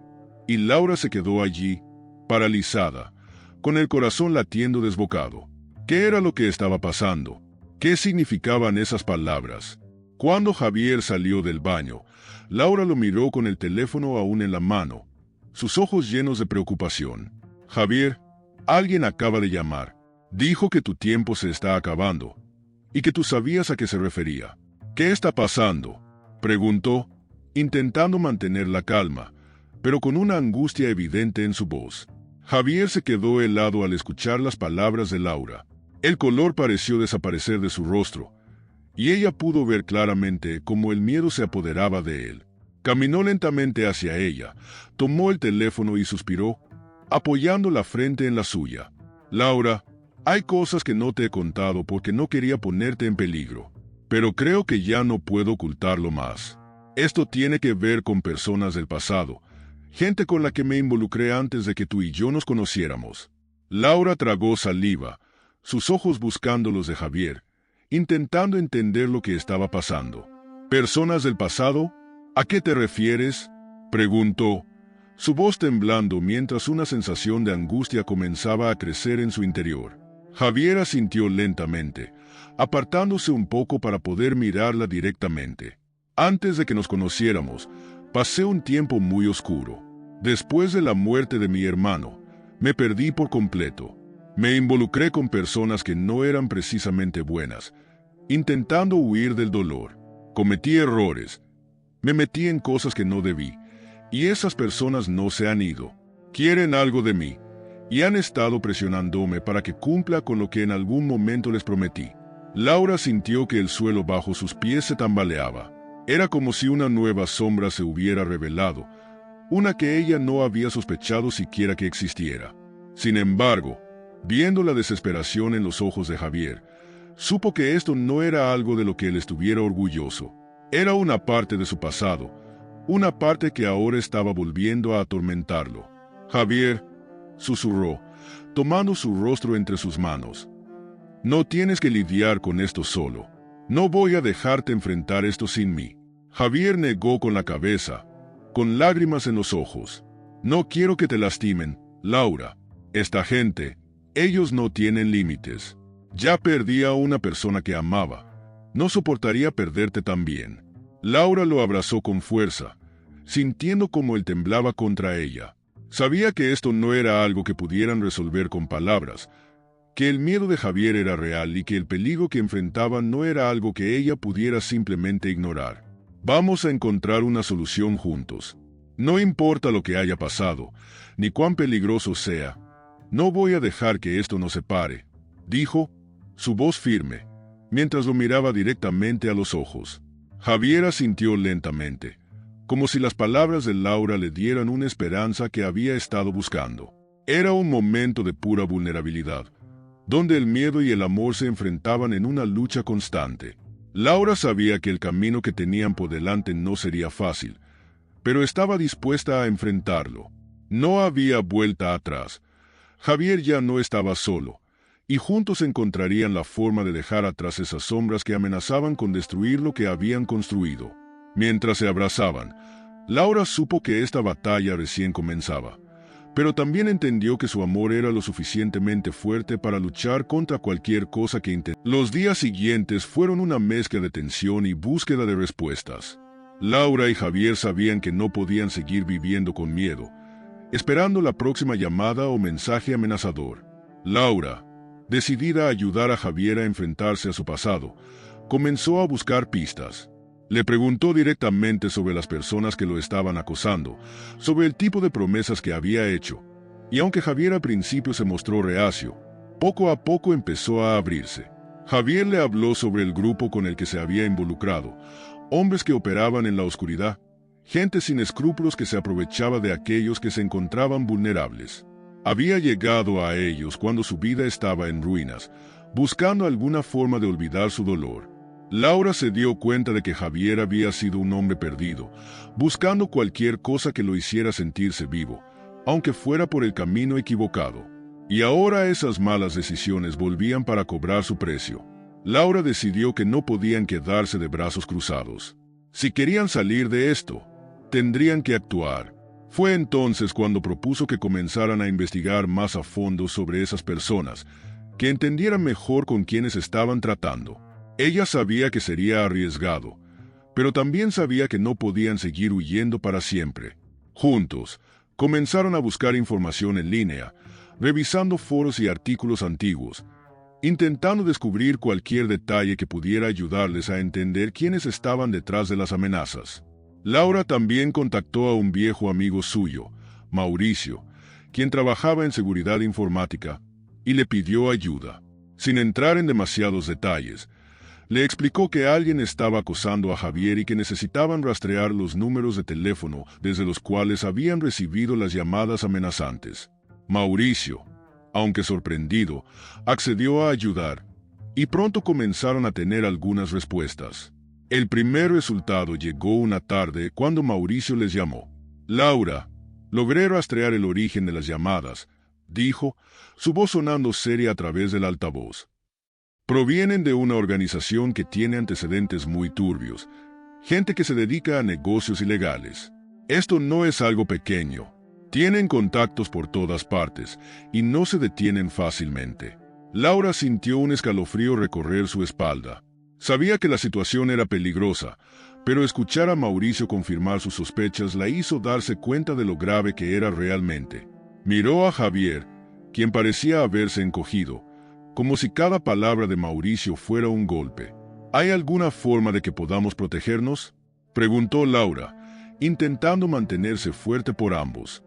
y Laura se quedó allí, paralizada, con el corazón latiendo desbocado. ¿Qué era lo que estaba pasando? ¿Qué significaban esas palabras? Cuando Javier salió del baño, Laura lo miró con el teléfono aún en la mano, sus ojos llenos de preocupación. «Javier, alguien acaba de llamar. Dijo que tu tiempo se está acabando, y que tú sabías a qué se refería». «¿Qué está pasando?», preguntó, intentando mantener la calma, pero con una angustia evidente en su voz. Javier se quedó helado al escuchar las palabras de Laura. El color pareció desaparecer de su rostro, y ella pudo ver claramente cómo el miedo se apoderaba de él. Caminó lentamente hacia ella, tomó el teléfono y suspiró, apoyando la frente en la suya. «Laura, hay cosas que no te he contado porque no quería ponerte en peligro, pero creo que ya no puedo ocultarlo más. Esto tiene que ver con personas del pasado, gente con la que me involucré antes de que tú y yo nos conociéramos». Laura tragó saliva, sus ojos buscando los de Javier, intentando entender lo que estaba pasando. «¿Personas del pasado?», ¿A qué te refieres?, preguntó, su voz temblando mientras una sensación de angustia comenzaba a crecer en su interior. Javier asintió lentamente, apartándose un poco para poder mirarla directamente. Antes de que nos conociéramos, pasé un tiempo muy oscuro. Después de la muerte de mi hermano, me perdí por completo. Me involucré con personas que no eran precisamente buenas, intentando huir del dolor. Cometí errores, me metí en cosas que no debí, y esas personas no se han ido. Quieren algo de mí, y han estado presionándome para que cumpla con lo que en algún momento les prometí. Laura sintió que el suelo bajo sus pies se tambaleaba. Era como si una nueva sombra se hubiera revelado, una que ella no había sospechado siquiera que existiera. Sin embargo, viendo la desesperación en los ojos de Javier, supo que esto no era algo de lo que él estuviera orgulloso. Era una parte de su pasado, una parte que ahora estaba volviendo a atormentarlo. Javier, susurró, tomando su rostro entre sus manos. No tienes que lidiar con esto solo. No voy a dejarte enfrentar esto sin mí. Javier negó con la cabeza, con lágrimas en los ojos. No quiero que te lastimen, Laura. Esta gente, ellos no tienen límites. Ya perdí a una persona que amaba. No soportaría perderte también. Laura lo abrazó con fuerza, sintiendo como él temblaba contra ella. Sabía que esto no era algo que pudieran resolver con palabras, que el miedo de Javier era real y que el peligro que enfrentaban no era algo que ella pudiera simplemente ignorar. Vamos a encontrar una solución juntos. No importa lo que haya pasado, ni cuán peligroso sea. No voy a dejar que esto nos separe, dijo, su voz firme, mientras lo miraba directamente a los ojos. Javier asintió lentamente, como si las palabras de Laura le dieran una esperanza que había estado buscando. Era un momento de pura vulnerabilidad, donde el miedo y el amor se enfrentaban en una lucha constante. Laura sabía que el camino que tenían por delante no sería fácil, pero estaba dispuesta a enfrentarlo. No había vuelta atrás. Javier ya no estaba solo, y juntos encontrarían la forma de dejar atrás esas sombras que amenazaban con destruir lo que habían construido. Mientras se abrazaban, Laura supo que esta batalla recién comenzaba, pero también entendió que su amor era lo suficientemente fuerte para luchar contra cualquier cosa que intentara. Los días siguientes fueron una mezcla de tensión y búsqueda de respuestas. Laura y Javier sabían que no podían seguir viviendo con miedo, esperando la próxima llamada o mensaje amenazador. Laura, decidida a ayudar a Javier a enfrentarse a su pasado, comenzó a buscar pistas. Le preguntó directamente sobre las personas que lo estaban acosando, sobre el tipo de promesas que había hecho, y aunque Javier al principio se mostró reacio, poco a poco empezó a abrirse. Javier le habló sobre el grupo con el que se había involucrado, hombres que operaban en la oscuridad, gente sin escrúpulos que se aprovechaba de aquellos que se encontraban vulnerables. Había llegado a ellos cuando su vida estaba en ruinas, buscando alguna forma de olvidar su dolor. Laura se dio cuenta de que Javier había sido un hombre perdido, buscando cualquier cosa que lo hiciera sentirse vivo, aunque fuera por el camino equivocado. Y ahora esas malas decisiones volvían para cobrar su precio. Laura decidió que no podían quedarse de brazos cruzados. Si querían salir de esto, tendrían que actuar. Fue entonces cuando propuso que comenzaran a investigar más a fondo sobre esas personas, que entendieran mejor con quienes estaban tratando. Ella sabía que sería arriesgado, pero también sabía que no podían seguir huyendo para siempre. Juntos, comenzaron a buscar información en línea, revisando foros y artículos antiguos, intentando descubrir cualquier detalle que pudiera ayudarles a entender quiénes estaban detrás de las amenazas. Laura también contactó a un viejo amigo suyo, Mauricio, quien trabajaba en seguridad informática, y le pidió ayuda. Sin entrar en demasiados detalles, le explicó que alguien estaba acosando a Javier y que necesitaban rastrear los números de teléfono desde los cuales habían recibido las llamadas amenazantes. Mauricio, aunque sorprendido, accedió a ayudar, y pronto comenzaron a tener algunas respuestas. El primer resultado llegó una tarde cuando Mauricio les llamó. Laura, logré rastrear el origen de las llamadas, dijo, su voz sonando seria a través del altavoz. Provienen de una organización que tiene antecedentes muy turbios, gente que se dedica a negocios ilegales. Esto no es algo pequeño. Tienen contactos por todas partes y no se detienen fácilmente. Laura sintió un escalofrío recorrer su espalda. Sabía que la situación era peligrosa, pero escuchar a Mauricio confirmar sus sospechas la hizo darse cuenta de lo grave que era realmente. Miró a Javier, quien parecía haberse encogido, como si cada palabra de Mauricio fuera un golpe. ¿Hay alguna forma de que podamos protegernos?, preguntó Laura, intentando mantenerse fuerte por ambos.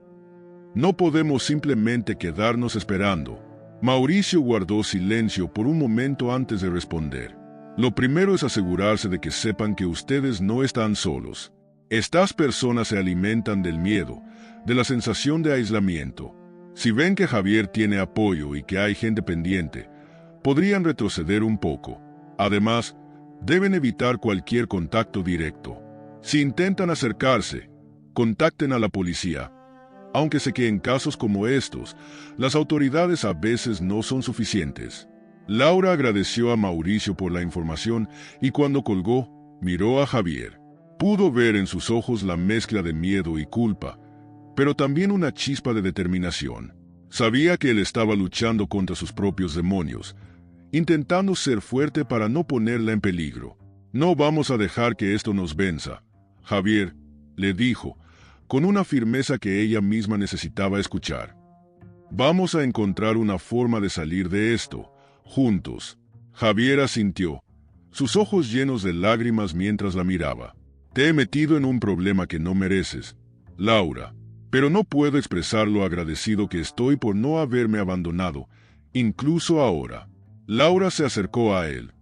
No podemos simplemente quedarnos esperando. Mauricio guardó silencio por un momento antes de responder. Lo primero es asegurarse de que sepan que ustedes no están solos. Estas personas se alimentan del miedo, de la sensación de aislamiento. Si ven que Javier tiene apoyo y que hay gente pendiente, podrían retroceder un poco. Además, deben evitar cualquier contacto directo. Si intentan acercarse, contacten a la policía. Aunque sé que en casos como estos, las autoridades a veces no son suficientes. Laura agradeció a Mauricio por la información y cuando colgó, miró a Javier. Pudo ver en sus ojos la mezcla de miedo y culpa, pero también una chispa de determinación. Sabía que él estaba luchando contra sus propios demonios, intentando ser fuerte para no ponerla en peligro. No vamos a dejar que esto nos venza, Javier, le dijo, con una firmeza que ella misma necesitaba escuchar. Vamos a encontrar una forma de salir de esto, juntos. Javier asintió, sus ojos llenos de lágrimas mientras la miraba. Te he metido en un problema que no mereces, Laura, pero no puedo expresar lo agradecido que estoy por no haberme abandonado, incluso ahora. Laura se acercó a él,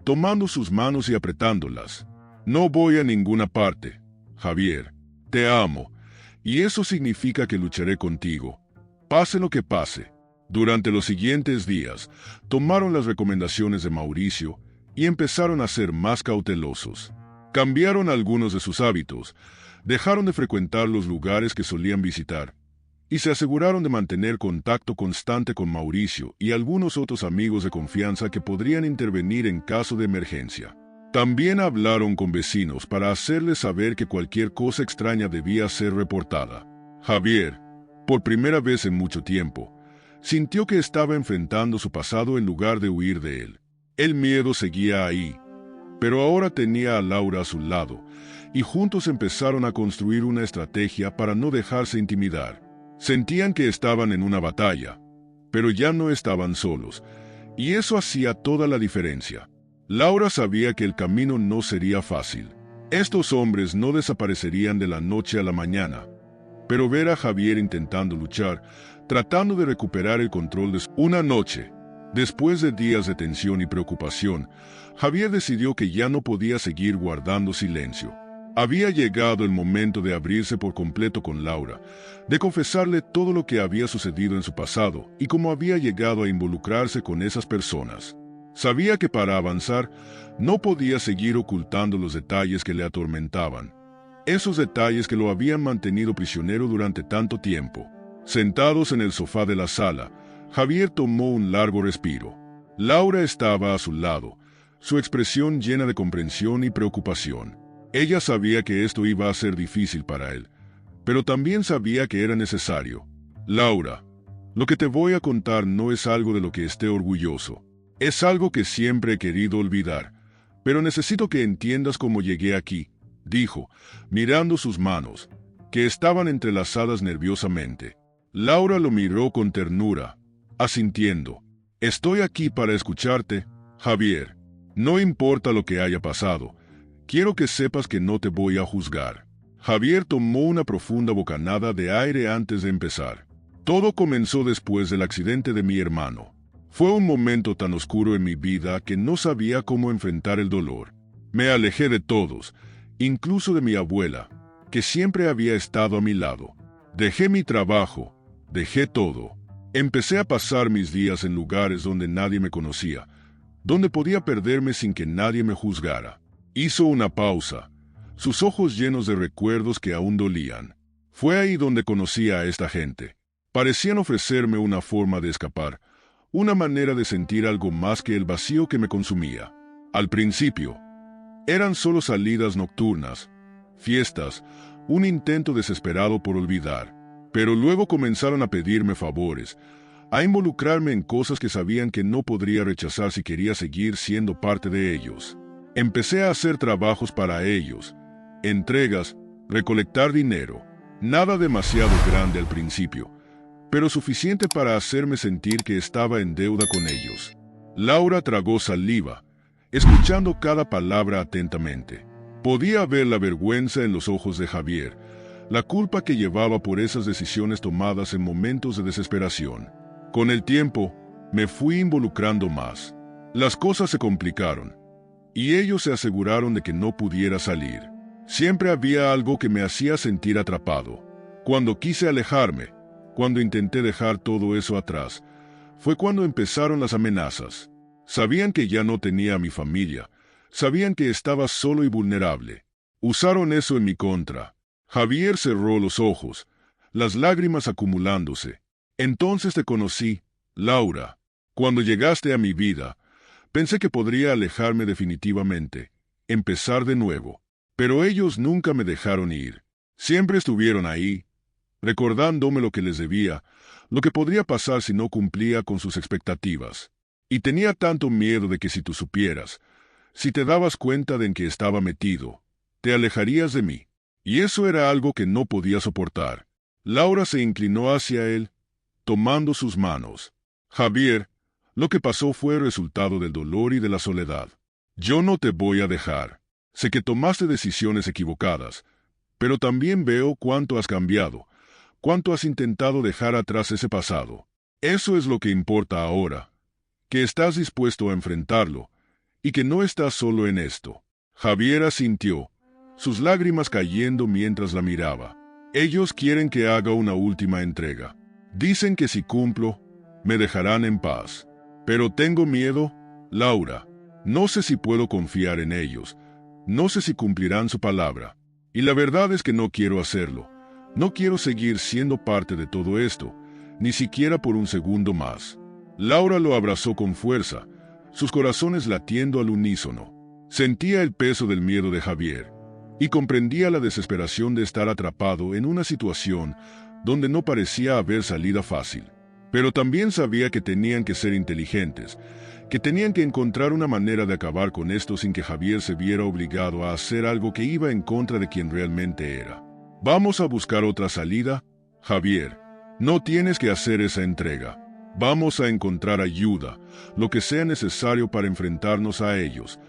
tomando sus manos y apretándolas. No voy a ninguna parte, Javier. Te amo, y eso significa que lucharé contigo, pase lo que pase. Durante los siguientes días, tomaron las recomendaciones de Mauricio y empezaron a ser más cautelosos. Cambiaron algunos de sus hábitos, dejaron de frecuentar los lugares que solían visitar, y se aseguraron de mantener contacto constante con Mauricio y algunos otros amigos de confianza que podrían intervenir en caso de emergencia. También hablaron con vecinos para hacerles saber que cualquier cosa extraña debía ser reportada. Javier, por primera vez en mucho tiempo, sintió que estaba enfrentando su pasado en lugar de huir de él. El miedo seguía ahí, pero ahora tenía a Laura a su lado, y juntos empezaron a construir una estrategia para no dejarse intimidar. Sentían que estaban en una batalla, pero ya no estaban solos, y eso hacía toda la diferencia. Laura sabía que el camino no sería fácil. Estos hombres no desaparecerían de la noche a la mañana, pero ver a Javier intentando luchar, tratando de recuperar el control de una noche, después de días de tensión y preocupación, Javier decidió que ya no podía seguir guardando silencio. Había llegado el momento de abrirse por completo con Laura, de confesarle todo lo que había sucedido en su pasado y cómo había llegado a involucrarse con esas personas. Sabía que para avanzar no podía seguir ocultando los detalles que le atormentaban, esos detalles que lo habían mantenido prisionero durante tanto tiempo. Sentados en el sofá de la sala, Javier tomó un largo respiro. Laura estaba a su lado, su expresión llena de comprensión y preocupación. Ella sabía que esto iba a ser difícil para él, pero también sabía que era necesario. Laura, lo que te voy a contar no es algo de lo que esté orgulloso. Es algo que siempre he querido olvidar, pero necesito que entiendas cómo llegué aquí, dijo, mirando sus manos, que estaban entrelazadas nerviosamente. Laura lo miró con ternura, asintiendo. Estoy aquí para escucharte, Javier. No importa lo que haya pasado. Quiero que sepas que no te voy a juzgar. Javier tomó una profunda bocanada de aire antes de empezar. Todo comenzó después del accidente de mi hermano. Fue un momento tan oscuro en mi vida que no sabía cómo enfrentar el dolor. Me alejé de todos, incluso de mi abuela, que siempre había estado a mi lado. Dejé mi trabajo, dejé todo. Empecé a pasar mis días en lugares donde nadie me conocía, donde podía perderme sin que nadie me juzgara. Hizo una pausa, sus ojos llenos de recuerdos que aún dolían. Fue ahí donde conocí a esta gente. Parecían ofrecerme una forma de escapar, una manera de sentir algo más que el vacío que me consumía. Al principio, Eran solo salidas nocturnas, fiestas, un intento desesperado por olvidar. Pero luego comenzaron a pedirme favores, a involucrarme en cosas que sabían que no podría rechazar si quería seguir siendo parte de ellos. Empecé a hacer trabajos para ellos, entregas, recolectar dinero. Nada demasiado grande al principio, pero suficiente para hacerme sentir que estaba en deuda con ellos. Laura tragó saliva, escuchando cada palabra atentamente. Podía ver la vergüenza en los ojos de Javier, la culpa que llevaba por esas decisiones tomadas en momentos de desesperación. Con el tiempo, me fui involucrando más. Las cosas se complicaron, y ellos se aseguraron de que no pudiera salir. Siempre había algo que me hacía sentir atrapado. Cuando quise alejarme, cuando intenté dejar todo eso atrás, fue cuando empezaron las amenazas. Sabían que ya no tenía a mi familia, sabían que estaba solo y vulnerable. Usaron eso en mi contra. Javier cerró los ojos, las lágrimas acumulándose. Entonces te conocí, Laura. Cuando llegaste a mi vida, pensé que podría alejarme definitivamente, empezar de nuevo. Pero ellos nunca me dejaron ir. Siempre estuvieron ahí, recordándome lo que les debía, lo que podría pasar si no cumplía con sus expectativas. Y tenía tanto miedo de que si tú supieras, si te dabas cuenta de en que estaba metido, te alejarías de mí. Y eso era algo que no podía soportar. Laura se inclinó hacia él, tomando sus manos. Javier, lo que pasó fue el resultado del dolor y de la soledad. Yo no te voy a dejar. Sé que tomaste decisiones equivocadas, pero también veo cuánto has cambiado, cuánto has intentado dejar atrás ese pasado. Eso es lo que importa ahora, que estás dispuesto a enfrentarlo, y que no estás solo en esto. Javier asintió, sus lágrimas cayendo mientras la miraba. Ellos quieren que haga una última entrega. Dicen que si cumplo, me dejarán en paz. Pero tengo miedo, Laura. No sé si puedo confiar en ellos. No sé si cumplirán su palabra. Y la verdad es que no quiero hacerlo. No quiero seguir siendo parte de todo esto, ni siquiera por un segundo más. Laura lo abrazó con fuerza, sus corazones latiendo al unísono. Sentía el peso del miedo de Javier, y comprendía la desesperación de estar atrapado en una situación donde no parecía haber salida fácil. Pero también sabía que tenían que ser inteligentes, que tenían que encontrar una manera de acabar con esto sin que Javier se viera obligado a hacer algo que iba en contra de quien realmente era. Vamos a buscar otra salida, Javier. No tienes que hacer esa entrega. Vamos a encontrar ayuda, lo que sea necesario para enfrentarnos a ellos.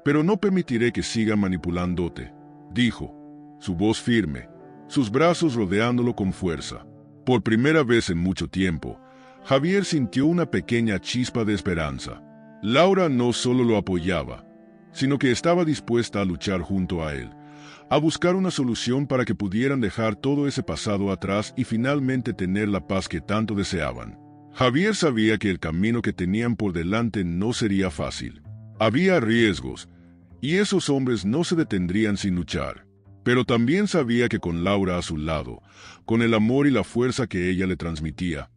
Pero no permitiré que sigan manipulándote, dijo, su voz firme, sus brazos rodeándolo con fuerza. Por primera vez en mucho tiempo, Javier sintió una pequeña chispa de esperanza. Laura no solo lo apoyaba, sino que estaba dispuesta a luchar junto a él, a buscar una solución para que pudieran dejar todo ese pasado atrás y finalmente tener la paz que tanto deseaban. Javier sabía que el camino que tenían por delante no sería fácil. Había riesgos, y esos hombres no se detendrían sin luchar. Pero también sabía que con Laura a su lado, con el amor y la fuerza que ella le transmitía,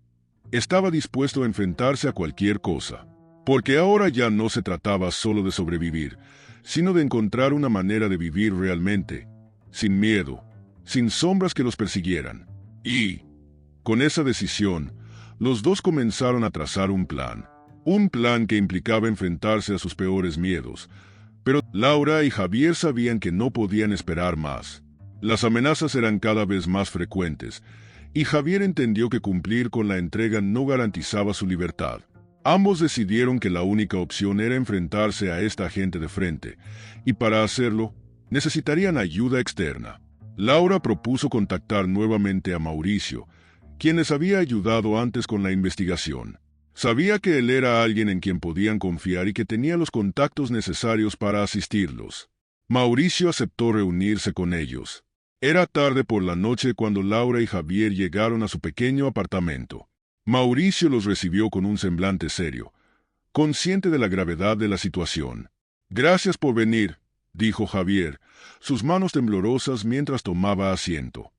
estaba dispuesto a enfrentarse a cualquier cosa. Porque ahora ya no se trataba solo de sobrevivir, sino de encontrar una manera de vivir realmente, sin miedo, sin sombras que los persiguieran. Y, con esa decisión, los dos comenzaron a trazar un plan que implicaba enfrentarse a sus peores miedos. Pero Laura y Javier sabían que no podían esperar más. Las amenazas eran cada vez más frecuentes, y Javier entendió que cumplir con la entrega no garantizaba su libertad. Ambos decidieron que la única opción era enfrentarse a esta gente de frente, y para hacerlo, necesitarían ayuda externa. Laura propuso contactar nuevamente a Mauricio, quien les había ayudado antes con la investigación. Sabía que él era alguien en quien podían confiar y que tenía los contactos necesarios para asistirlos. Mauricio aceptó reunirse con ellos. Era tarde por la noche cuando Laura y Javier llegaron a su pequeño apartamento. Mauricio los recibió con un semblante serio, consciente de la gravedad de la situación. «Gracias por venir», dijo Javier, sus manos temblorosas mientras tomaba asiento.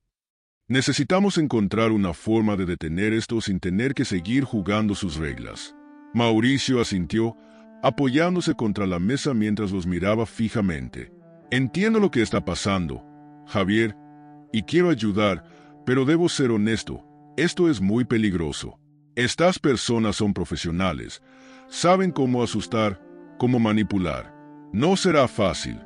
«Necesitamos encontrar una forma de detener esto sin tener que seguir jugando sus reglas». Mauricio asintió, apoyándose contra la mesa mientras los miraba fijamente. Entiendo lo que está pasando, Javier, y quiero ayudar, pero debo ser honesto, esto es muy peligroso. Estas personas son profesionales, saben cómo asustar, cómo manipular. No será fácil,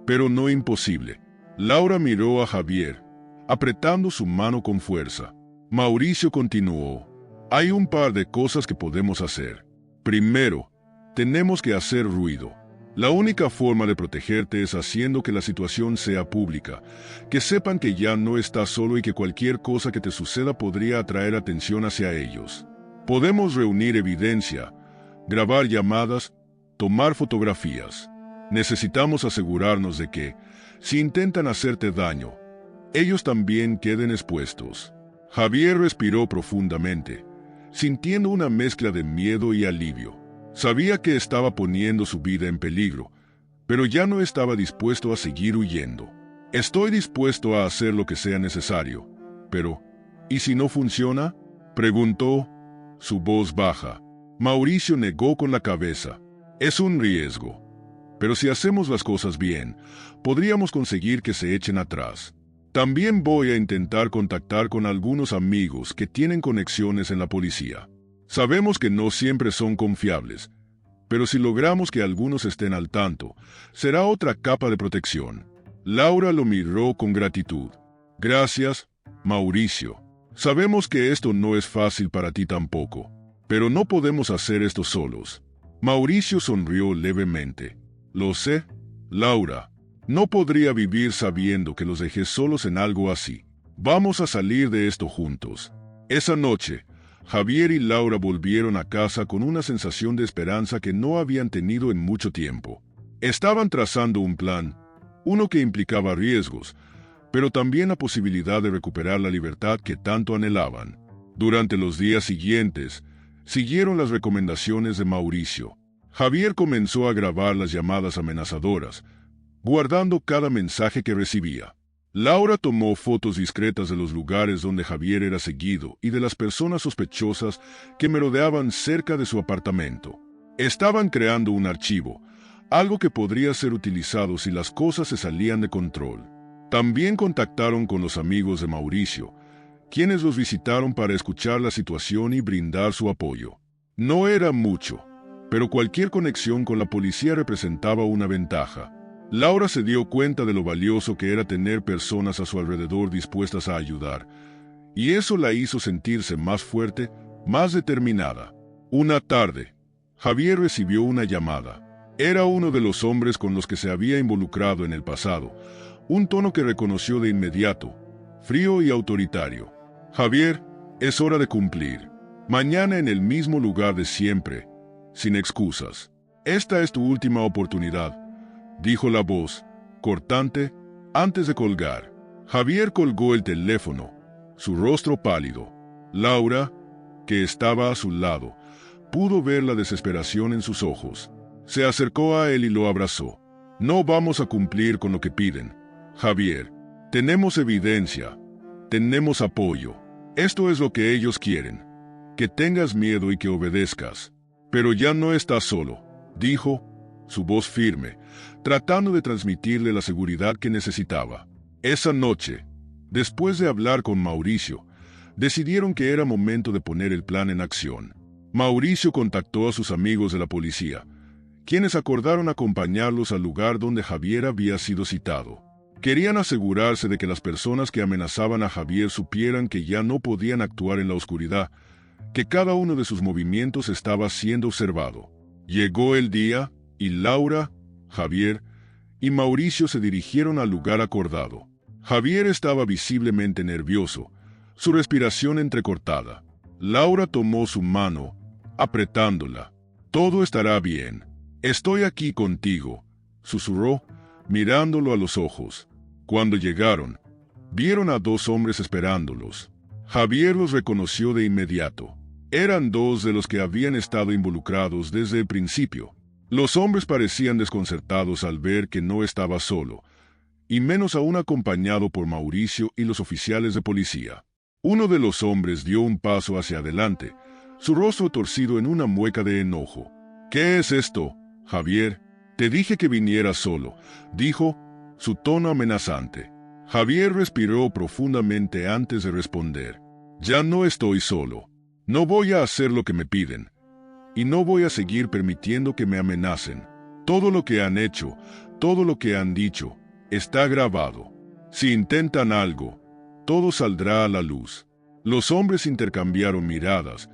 pero no imposible. Laura miró a Javier, apretando su mano con fuerza. Mauricio continuó. Hay un par de cosas que podemos hacer. Primero, tenemos que hacer ruido. La única forma de protegerte es haciendo que la situación sea pública, que sepan que ya no estás solo y que cualquier cosa que te suceda podría atraer atención hacia ellos. Podemos reunir evidencia, grabar llamadas, tomar fotografías. Necesitamos asegurarnos de que, si intentan hacerte daño, ellos también queden expuestos. Javier respiró profundamente, sintiendo una mezcla de miedo y alivio. Sabía que estaba poniendo su vida en peligro, pero ya no estaba dispuesto a seguir huyendo. Estoy dispuesto a hacer lo que sea necesario, pero ¿y si no funciona?, preguntó, su voz baja. Mauricio negó con la cabeza. Es un riesgo, pero si hacemos las cosas bien, podríamos conseguir que se echen atrás. También voy a intentar contactar con algunos amigos que tienen conexiones en la policía. Sabemos que no siempre son confiables, pero si logramos que algunos estén al tanto, será otra capa de protección. Laura lo miró con gratitud. Gracias, Mauricio. Sabemos que esto no es fácil para ti tampoco, pero no podemos hacer esto solos. Mauricio sonrió levemente. Lo sé, Laura. No podría vivir sabiendo que los dejé solos en algo así. Vamos a salir de esto juntos. Esa noche, Javier y Laura volvieron a casa con una sensación de esperanza que no habían tenido en mucho tiempo. Estaban trazando un plan, uno que implicaba riesgos, pero también la posibilidad de recuperar la libertad que tanto anhelaban. Durante los días siguientes, siguieron las recomendaciones de Mauricio. Javier comenzó a grabar las llamadas amenazadoras, guardando cada mensaje que recibía. Laura tomó fotos discretas de los lugares donde Javier era seguido y de las personas sospechosas que merodeaban cerca de su apartamento. Estaban creando un archivo, algo que podría ser utilizado si las cosas se salían de control. También contactaron con los amigos de Mauricio, quienes los visitaron para escuchar la situación y brindar su apoyo. No era mucho, pero cualquier conexión con la policía representaba una ventaja. Laura se dio cuenta de lo valioso que era tener personas a su alrededor dispuestas a ayudar, y eso la hizo sentirse más fuerte, más determinada. Una tarde, Javier recibió una llamada. Era uno de los hombres con los que se había involucrado en el pasado, un tono que reconoció de inmediato, frío y autoritario. Javier, es hora de cumplir. Mañana en el mismo lugar de siempre, sin excusas. Esta es tu última oportunidad, dijo la voz, cortante, antes de colgar. Javier colgó el teléfono, su rostro pálido. Laura, que estaba a su lado, pudo ver la desesperación en sus ojos. Se acercó a él y lo abrazó. No vamos a cumplir con lo que piden, Javier. Tenemos evidencia, tenemos apoyo. Esto es lo que ellos quieren, que tengas miedo y que obedezcas. Pero ya no estás solo, dijo, su voz firme, tratando de transmitirle la seguridad que necesitaba. Esa noche, después de hablar con Mauricio, decidieron que era momento de poner el plan en acción. Mauricio contactó a sus amigos de la policía, quienes acordaron acompañarlos al lugar donde Javier había sido citado. Querían asegurarse de que las personas que amenazaban a Javier supieran que ya no podían actuar en la oscuridad, que cada uno de sus movimientos estaba siendo observado. Llegó el día, y Laura, Javier y Mauricio se dirigieron al lugar acordado. Javier estaba visiblemente nervioso, su respiración entrecortada. Laura tomó su mano, apretándola. Todo estará bien. Estoy aquí contigo, susurró, mirándolo a los ojos. Cuando llegaron, vieron a dos hombres esperándolos. Javier los reconoció de inmediato. Eran dos de los que habían estado involucrados desde el principio. Los hombres parecían desconcertados al ver que no estaba solo, y menos aún acompañado por Mauricio y los oficiales de policía. Uno de los hombres dio un paso hacia adelante, su rostro torcido en una mueca de enojo. ¿Qué es esto?, Javier, te dije que vinieras solo, dijo, su tono amenazante. Javier respiró profundamente antes de responder. Ya no estoy solo. No voy a hacer lo que me piden. Y no voy a seguir permitiendo que me amenacen. Todo lo que han hecho, todo lo que han dicho, está grabado. Si intentan algo, todo saldrá a la luz. Los hombres intercambiaron miradas,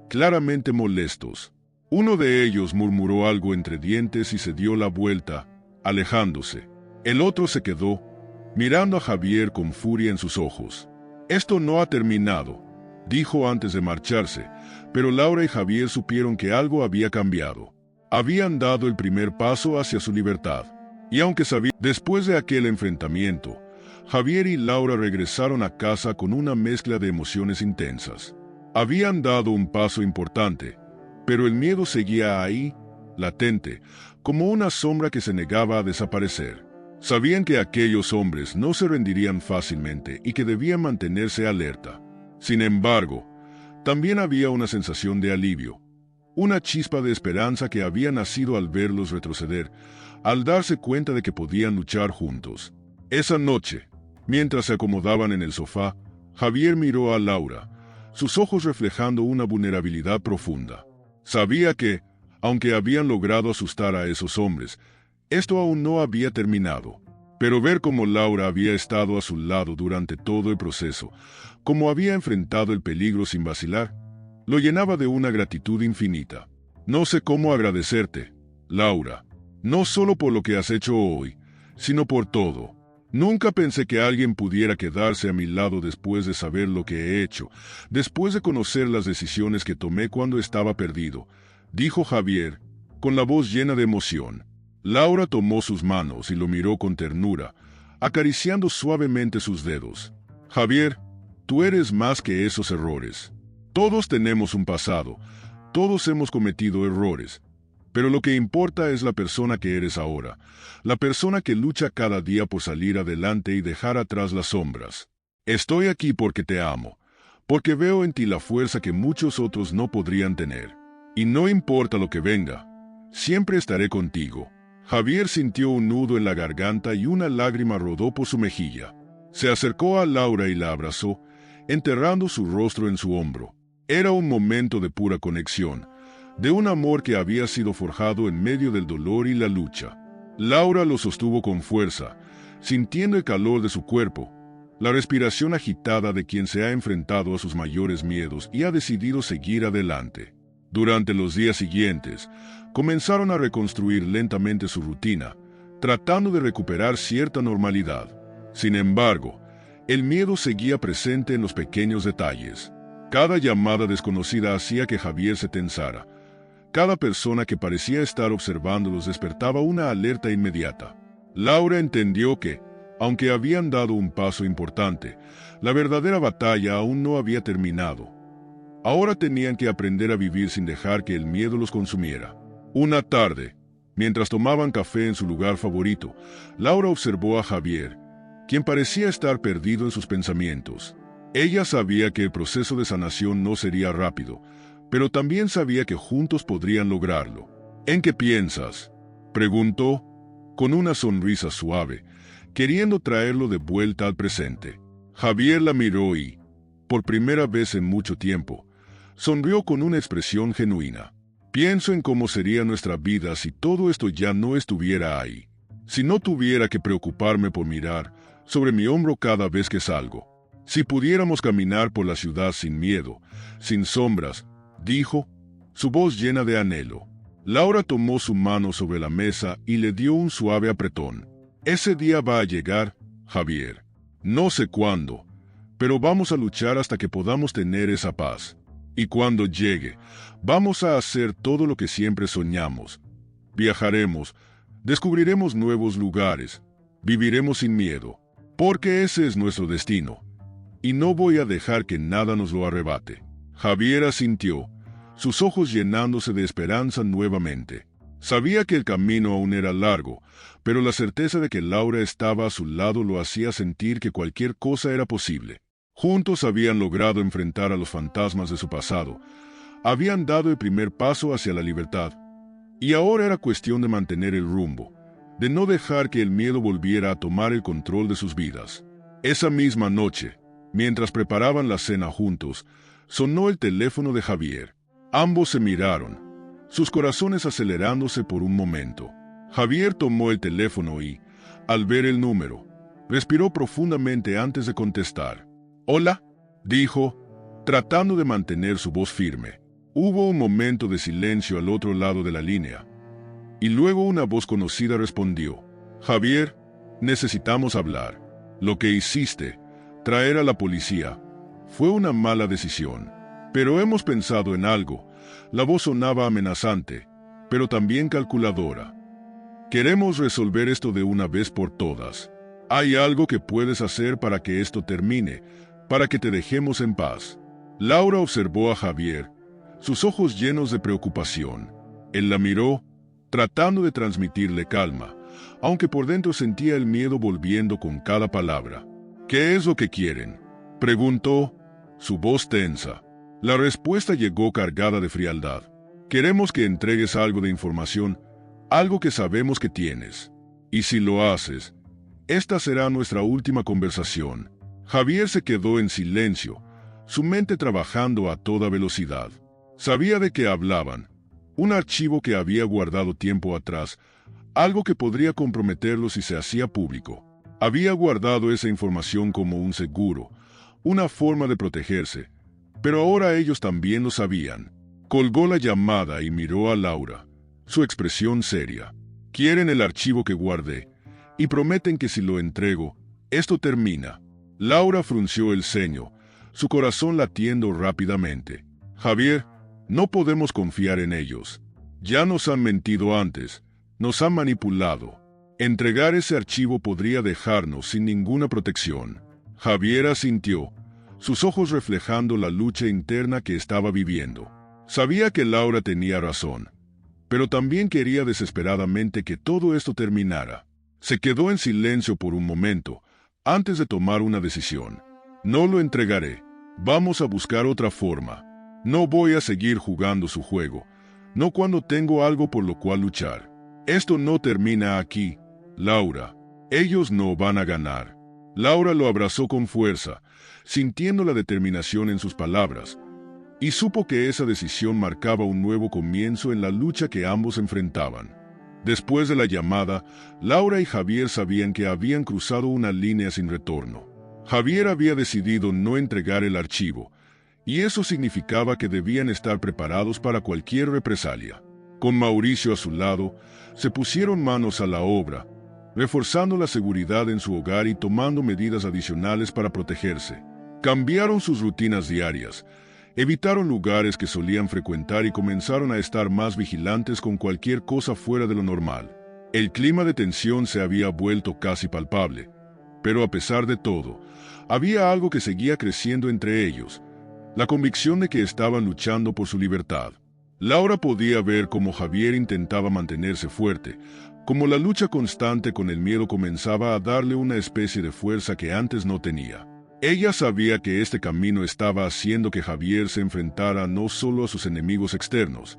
claramente molestos. Uno de ellos murmuró algo entre dientes y se dio la vuelta, alejándose. El otro se quedó, mirando a Javier con furia en sus ojos. Esto no ha terminado, dijo antes de marcharse, pero Laura y Javier supieron que algo había cambiado. Habían dado el primer paso hacia su libertad. Y aunque sabían, después de aquel enfrentamiento, Javier y Laura regresaron a casa con una mezcla de emociones intensas. Habían dado un paso importante, pero el miedo seguía ahí, latente, como una sombra que se negaba a desaparecer. Sabían que aquellos hombres no se rendirían fácilmente y que debían mantenerse alerta. Sin embargo, también había una sensación de alivio, una chispa de esperanza que había nacido al verlos retroceder, al darse cuenta de que podían luchar juntos. Esa noche, mientras se acomodaban en el sofá, Javier miró a Laura, sus ojos reflejando una vulnerabilidad profunda. Sabía que, aunque habían logrado asustar a esos hombres, esto aún no había terminado. Pero ver cómo Laura había estado a su lado durante todo el proceso, cómo había enfrentado el peligro sin vacilar, lo llenaba de una gratitud infinita. No sé cómo agradecerte, Laura, no solo por lo que has hecho hoy, sino por todo. Nunca pensé que alguien pudiera quedarse a mi lado después de saber lo que he hecho, después de conocer las decisiones que tomé cuando estaba perdido, dijo Javier, con la voz llena de emoción. Laura tomó sus manos y lo miró con ternura, acariciando suavemente sus dedos. Javier, tú eres más que esos errores. Todos tenemos un pasado, todos hemos cometido errores, pero lo que importa es la persona que eres ahora, la persona que lucha cada día por salir adelante y dejar atrás las sombras. Estoy aquí porque te amo, porque veo en ti la fuerza que muchos otros no podrían tener. Y no importa lo que venga, siempre estaré contigo. Javier sintió un nudo en la garganta y una lágrima rodó por su mejilla. Se acercó a Laura y la abrazó, enterrando su rostro en su hombro. Era un momento de pura conexión, de un amor que había sido forjado en medio del dolor y la lucha. Laura lo sostuvo con fuerza, sintiendo el calor de su cuerpo, la respiración agitada de quien se ha enfrentado a sus mayores miedos y ha decidido seguir adelante. Durante los días siguientes, comenzaron a reconstruir lentamente su rutina, tratando de recuperar cierta normalidad. Sin embargo, el miedo seguía presente en los pequeños detalles. Cada llamada desconocida hacía que Javier se tensara. Cada persona que parecía estar observándolos despertaba una alerta inmediata. Laura entendió que, aunque habían dado un paso importante, la verdadera batalla aún no había terminado. Ahora tenían que aprender a vivir sin dejar que el miedo los consumiera. Una tarde, mientras tomaban café en su lugar favorito, Laura observó a Javier, quien parecía estar perdido en sus pensamientos. Ella sabía que el proceso de sanación no sería rápido, pero también sabía que juntos podrían lograrlo. ¿En qué piensas?, preguntó, con una sonrisa suave, queriendo traerlo de vuelta al presente. Javier la miró y, por primera vez en mucho tiempo, sonrió con una expresión genuina. Pienso en cómo sería nuestra vida si todo esto ya no estuviera ahí. Si no tuviera que preocuparme por mirar sobre mi hombro cada vez que salgo. Si pudiéramos caminar por la ciudad sin miedo, sin sombras, dijo, su voz llena de anhelo. Laura tomó su mano sobre la mesa y le dio un suave apretón. Ese día va a llegar, Javier. No sé cuándo, pero vamos a luchar hasta que podamos tener esa paz. Y cuando llegue, vamos a hacer todo lo que siempre soñamos. Viajaremos, descubriremos nuevos lugares, viviremos sin miedo, porque ese es nuestro destino. Y no voy a dejar que nada nos lo arrebate. Javier asintió, sus ojos llenándose de esperanza nuevamente. Sabía que el camino aún era largo, pero la certeza de que Laura estaba a su lado lo hacía sentir que cualquier cosa era posible. Juntos habían logrado enfrentar a los fantasmas de su pasado, habían dado el primer paso hacia la libertad, Y ahora era cuestión de mantener el rumbo, de no dejar que el miedo volviera a tomar el control de sus vidas. Esa misma noche, mientras preparaban la cena juntos, sonó el teléfono de Javier. Ambos se miraron, sus corazones acelerándose por un momento. Javier tomó el teléfono y, al ver el número, respiró profundamente antes de contestar. «Hola», dijo, tratando de mantener su voz firme. Hubo un momento de silencio al otro lado de la línea, y luego una voz conocida respondió. «Javier, necesitamos hablar. Lo que hiciste, traer a la policía, fue una mala decisión. Pero hemos pensado en algo». La voz sonaba amenazante, pero también calculadora. «Queremos resolver esto de una vez por todas. Hay algo que puedes hacer para que esto termine, para que te dejemos en paz». Laura observó a Javier, sus ojos llenos de preocupación. Él la miró, tratando de transmitirle calma, aunque por dentro sentía el miedo volviendo con cada palabra. «¿Qué es lo que quieren?», preguntó, su voz tensa. La respuesta llegó cargada de frialdad. «Queremos que entregues algo de información, algo que sabemos que tienes. Y si lo haces, esta será nuestra última conversación». Javier se quedó en silencio, su mente trabajando a toda velocidad. Sabía de qué hablaban, un archivo que había guardado tiempo atrás, algo que podría comprometerlo si se hacía público. Había guardado esa información como un seguro, una forma de protegerse, pero ahora ellos también lo sabían. Colgó la llamada y miró a Laura, su expresión seria. «Quieren el archivo que guardé, y prometen que si lo entrego, esto termina». Laura frunció el ceño, su corazón latiendo rápidamente. «Javier, no podemos confiar en ellos. Ya nos han mentido antes, nos han manipulado. Entregar ese archivo podría dejarnos sin ninguna protección». Javier asintió, sus ojos reflejando la lucha interna que estaba viviendo. Sabía que Laura tenía razón, pero también quería desesperadamente que todo esto terminara. Se quedó en silencio por un momento, antes de tomar una decisión. «No lo entregaré. Vamos a buscar otra forma. No voy a seguir jugando su juego, no cuando tengo algo por lo cual luchar. Esto no termina aquí, Laura. Ellos no van a ganar». Laura lo abrazó con fuerza, sintiendo la determinación en sus palabras, y supo que esa decisión marcaba un nuevo comienzo en la lucha que ambos enfrentaban. Después de la llamada, Laura y Javier sabían que habían cruzado una línea sin retorno. Javier había decidido no entregar el archivo, y eso significaba que debían estar preparados para cualquier represalia. Con Mauricio a su lado, se pusieron manos a la obra, reforzando la seguridad en su hogar y tomando medidas adicionales para protegerse. Cambiaron sus rutinas diarias, evitaron lugares que solían frecuentar y comenzaron a estar más vigilantes con cualquier cosa fuera de lo normal. El clima de tensión se había vuelto casi palpable, pero a pesar de todo, había algo que seguía creciendo entre ellos, la convicción de que estaban luchando por su libertad. Laura podía ver cómo Javier intentaba mantenerse fuerte, cómo la lucha constante con el miedo comenzaba a darle una especie de fuerza que antes no tenía. Ella sabía que este camino estaba haciendo que Javier se enfrentara no solo a sus enemigos externos,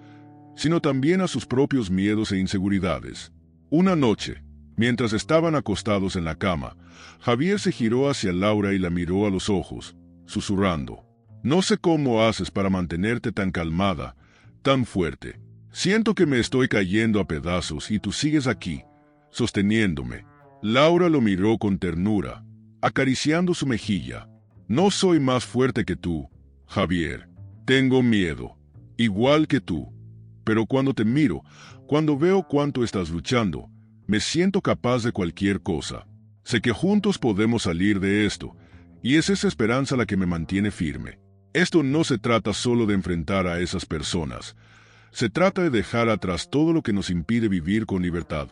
sino también a sus propios miedos e inseguridades. Una noche, mientras estaban acostados en la cama, Javier se giró hacia Laura y la miró a los ojos, susurrando: «No sé cómo haces para mantenerte tan calmada, tan fuerte. Siento que me estoy cayendo a pedazos y tú sigues aquí, sosteniéndome». Laura lo miró con ternura, acariciando su mejilla. «No soy más fuerte que tú, Javier. Tengo miedo, igual que tú. Pero cuando te miro, cuando veo cuánto estás luchando, me siento capaz de cualquier cosa. Sé que juntos podemos salir de esto, y es esa esperanza la que me mantiene firme. Esto no se trata solo de enfrentar a esas personas. Se trata de dejar atrás todo lo que nos impide vivir con libertad,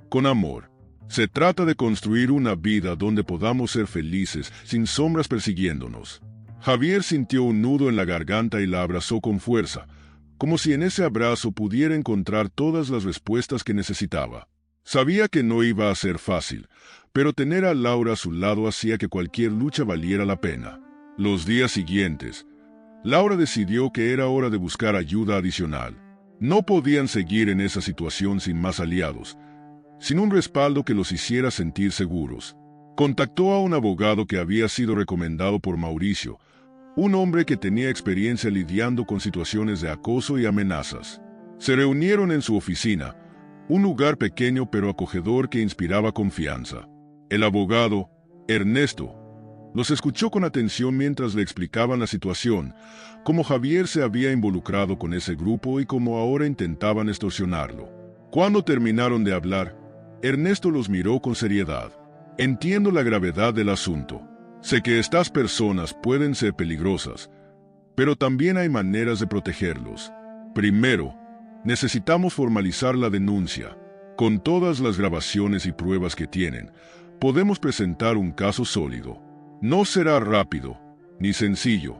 con amor. Se trata de construir una vida donde podamos ser felices sin sombras persiguiéndonos». Javier sintió un nudo en la garganta y la abrazó con fuerza, como si en ese abrazo pudiera encontrar todas las respuestas que necesitaba. Sabía que no iba a ser fácil, pero tener a Laura a su lado hacía que cualquier lucha valiera la pena. Los días siguientes, Laura decidió que era hora de buscar ayuda adicional. No podían seguir en esa situación sin más aliados, sin un respaldo que los hiciera sentir seguros. Contactó a un abogado que había sido recomendado por Mauricio, un hombre que tenía experiencia lidiando con situaciones de acoso y amenazas. Se reunieron en su oficina, un lugar pequeño pero acogedor que inspiraba confianza. El abogado, Ernesto, los escuchó con atención mientras le explicaban la situación, cómo Javier se había involucrado con ese grupo y cómo ahora intentaban extorsionarlo. Cuando terminaron de hablar, Ernesto los miró con seriedad. Entiendo la gravedad del asunto. Sé que estas personas pueden ser peligrosas, pero también hay maneras de protegerlos. Primero, necesitamos formalizar la denuncia. Con todas las grabaciones y pruebas que tienen, podemos presentar un caso sólido. No será rápido, ni sencillo,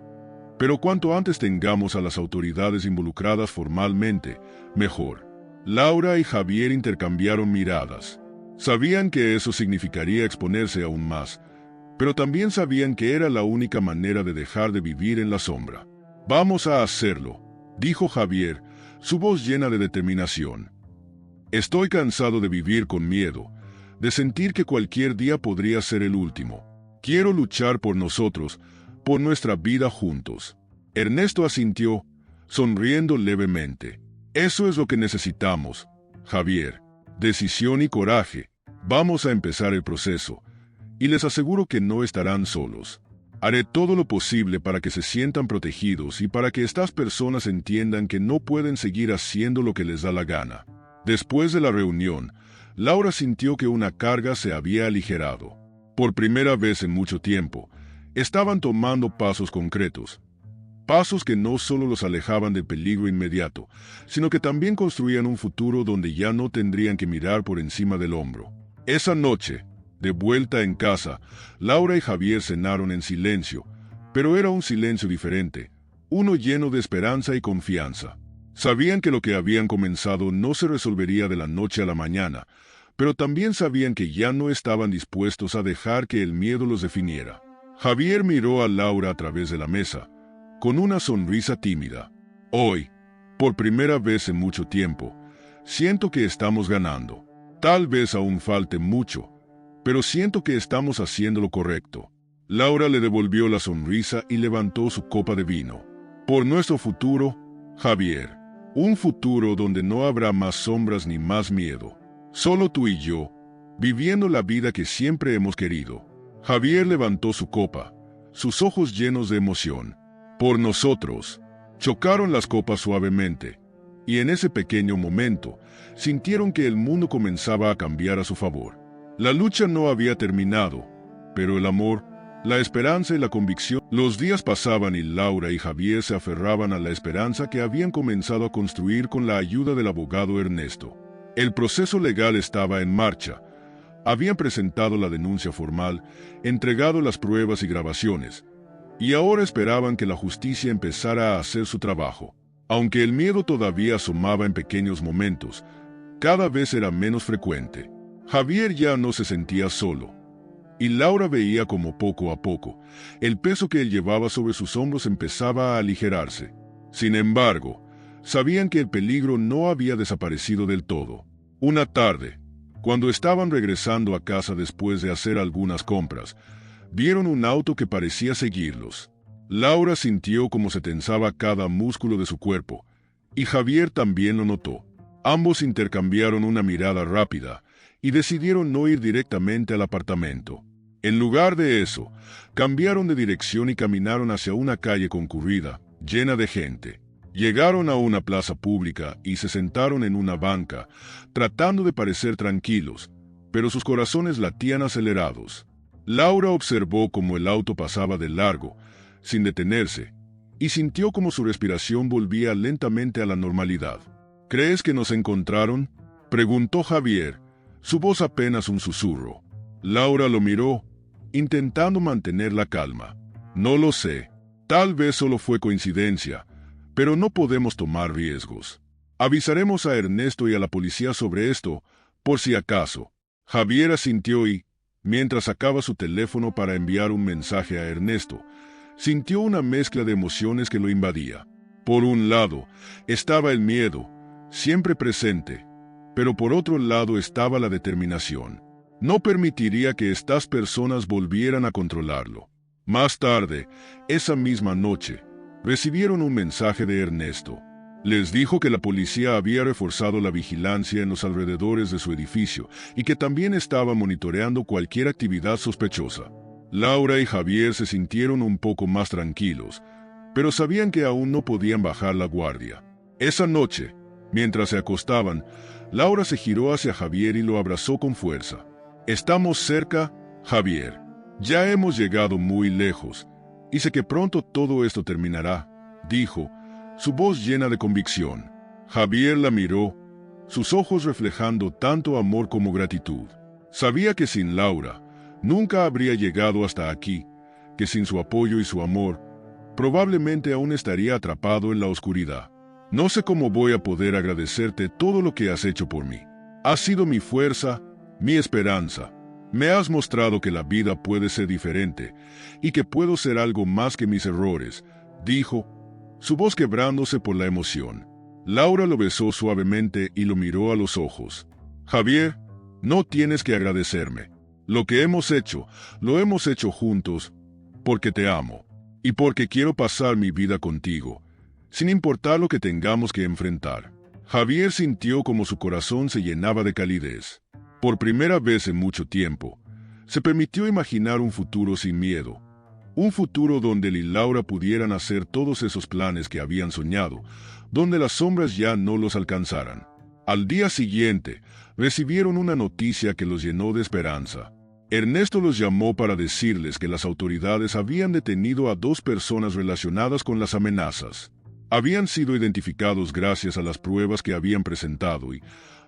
pero cuanto antes tengamos a las autoridades involucradas formalmente, mejor. Laura y Javier intercambiaron miradas. Sabían que eso significaría exponerse aún más, pero también sabían que era la única manera de dejar de vivir en la sombra. «Vamos a hacerlo», dijo Javier, su voz llena de determinación. «Estoy cansado de vivir con miedo, de sentir que cualquier día podría ser el último. Quiero luchar por nosotros, por nuestra vida juntos». Ernesto asintió, sonriendo levemente. «Eso es lo que necesitamos, Javier. Decisión y coraje. Vamos a empezar el proceso, y les aseguro que no estarán solos. Haré todo lo posible para que se sientan protegidos y para que estas personas entiendan que no pueden seguir haciendo lo que les da la gana». Después de la reunión, Laura sintió que una carga se había aligerado. Por primera vez en mucho tiempo, estaban tomando pasos concretos. Pasos que no solo los alejaban del peligro inmediato, sino que también construían un futuro donde ya no tendrían que mirar por encima del hombro. Esa noche, de vuelta en casa, Laura y Javier cenaron en silencio, pero era un silencio diferente, uno lleno de esperanza y confianza. Sabían que lo que habían comenzado no se resolvería de la noche a la mañana, pero también sabían que ya no estaban dispuestos a dejar que el miedo los definiera. Javier miró a Laura a través de la mesa, con una sonrisa tímida. «Hoy, por primera vez en mucho tiempo, siento que estamos ganando. Tal vez aún falte mucho, pero siento que estamos haciendo lo correcto». Laura le devolvió la sonrisa y levantó su copa de vino. «Por nuestro futuro, Javier. Un futuro donde no habrá más sombras ni más miedo. Solo tú y yo, viviendo la vida que siempre hemos querido». Javier levantó su copa, sus ojos llenos de emoción. «Por nosotros». Chocaron las copas suavemente, y en ese pequeño momento, sintieron que el mundo comenzaba a cambiar a su favor. La lucha no había terminado, pero el amor, la esperanza y la convicción. Los días pasaban y Laura y Javier se aferraban a la esperanza que habían comenzado a construir con la ayuda del abogado Ernesto. El proceso legal estaba en marcha. Habían presentado la denuncia formal, entregado las pruebas y grabaciones, y ahora esperaban que la justicia empezara a hacer su trabajo. Aunque el miedo todavía asomaba en pequeños momentos, cada vez era menos frecuente. Javier ya no se sentía solo, y Laura veía como poco a poco, el peso que él llevaba sobre sus hombros empezaba a aligerarse. Sin embargo, sabían que el peligro no había desaparecido del todo. Una tarde, cuando estaban regresando a casa después de hacer algunas compras, vieron un auto que parecía seguirlos. Laura sintió cómo se tensaba cada músculo de su cuerpo, y Javier también lo notó. Ambos intercambiaron una mirada rápida y decidieron no ir directamente al apartamento. En lugar de eso, cambiaron de dirección y caminaron hacia una calle concurrida, llena de gente. Llegaron a una plaza pública y se sentaron en una banca, tratando de parecer tranquilos, pero sus corazones latían acelerados. Laura observó cómo el auto pasaba de largo, sin detenerse, y sintió como su respiración volvía lentamente a la normalidad. «¿Crees que nos encontraron?», preguntó Javier, su voz apenas un susurro. Laura lo miró, intentando mantener la calma. «No lo sé. Tal vez solo fue coincidencia, pero no podemos tomar riesgos. Avisaremos a Ernesto y a la policía sobre esto, por si acaso». Javier asintió y, mientras sacaba su teléfono para enviar un mensaje a Ernesto, sintió una mezcla de emociones que lo invadía. Por un lado, estaba el miedo, siempre presente. Pero por otro lado estaba la determinación. No permitiría que estas personas volvieran a controlarlo. Más tarde, esa misma noche, recibieron un mensaje de Ernesto. Les dijo que la policía había reforzado la vigilancia en los alrededores de su edificio y que también estaba monitoreando cualquier actividad sospechosa. Laura y Javier se sintieron un poco más tranquilos, pero sabían que aún no podían bajar la guardia. Esa noche, mientras se acostaban, Laura se giró hacia Javier y lo abrazó con fuerza. «Estamos cerca, Javier. Ya hemos llegado muy lejos, y sé que pronto todo esto terminará», dijo, su voz llena de convicción. Javier la miró, sus ojos reflejando tanto amor como gratitud. Sabía que sin Laura nunca habría llegado hasta aquí, que sin su apoyo y su amor, probablemente aún estaría atrapado en la oscuridad. «No sé cómo voy a poder agradecerte todo lo que has hecho por mí. Has sido mi fuerza, mi esperanza. Me has mostrado que la vida puede ser diferente y que puedo ser algo más que mis errores», dijo, su voz quebrándose por la emoción. Laura lo besó suavemente y lo miró a los ojos. «Javier, no tienes que agradecerme. Lo que hemos hecho, lo hemos hecho juntos, porque te amo, y porque quiero pasar mi vida contigo, sin importar lo que tengamos que enfrentar». Javier sintió como su corazón se llenaba de calidez. Por primera vez en mucho tiempo, se permitió imaginar un futuro sin miedo. Un futuro donde él y Laura pudieran hacer todos esos planes que habían soñado, donde las sombras ya no los alcanzaran. Al día siguiente, recibieron una noticia que los llenó de esperanza. Ernesto los llamó para decirles que las autoridades habían detenido a 2 personas relacionadas con las amenazas. Habían sido identificados gracias a las pruebas que habían presentado y,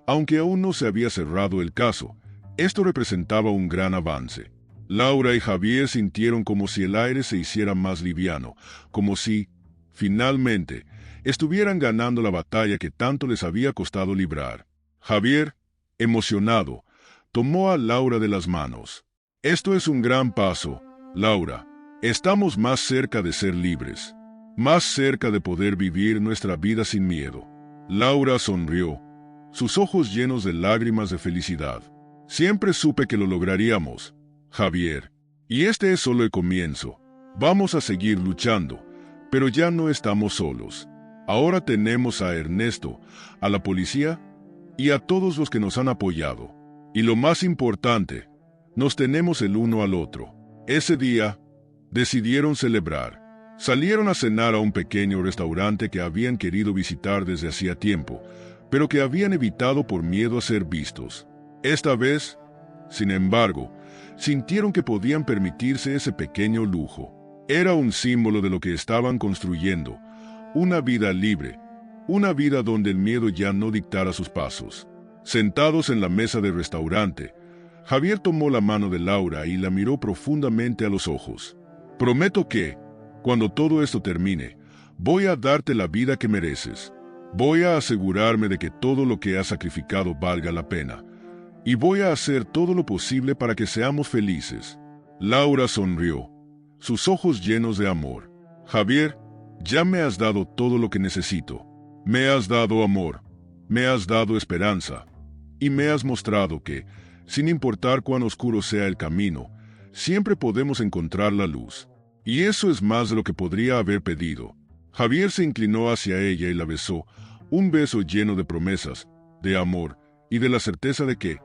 aunque aún no se había cerrado el caso, esto representaba un gran avance. Laura y Javier sintieron como si el aire se hiciera más liviano, como si, finalmente, estuvieran ganando la batalla que tanto les había costado librar. Javier, emocionado, tomó a Laura de las manos. «Esto es un gran paso, Laura. Estamos más cerca de ser libres, más cerca de poder vivir nuestra vida sin miedo». Laura sonrió, sus ojos llenos de lágrimas de felicidad. «Siempre supe que lo lograríamos, Javier. Y este es solo el comienzo. Vamos a seguir luchando, pero ya no estamos solos. Ahora tenemos a Ernesto, a la policía y a todos los que nos han apoyado. Y lo más importante, nos tenemos el uno al otro». Ese día, decidieron celebrar. Salieron a cenar a un pequeño restaurante que habían querido visitar desde hacía tiempo, pero que habían evitado por miedo a ser vistos. Esta vez, sin embargo, sintieron que podían permitirse ese pequeño lujo. Era un símbolo de lo que estaban construyendo, una vida libre, una vida donde el miedo ya no dictara sus pasos. Sentados en la mesa del restaurante, Javier tomó la mano de Laura y la miró profundamente a los ojos. «Prometo que, cuando todo esto termine, voy a darte la vida que mereces. Voy a asegurarme de que todo lo que has sacrificado valga la pena. Y voy a hacer todo lo posible para que seamos felices». Laura sonrió, sus ojos llenos de amor. «Javier, ya me has dado todo lo que necesito. Me has dado amor, me has dado esperanza, y me has mostrado que, sin importar cuán oscuro sea el camino, siempre podemos encontrar la luz. Y eso es más de lo que podría haber pedido». Javier se inclinó hacia ella y la besó, un beso lleno de promesas, de amor y de la certeza de que,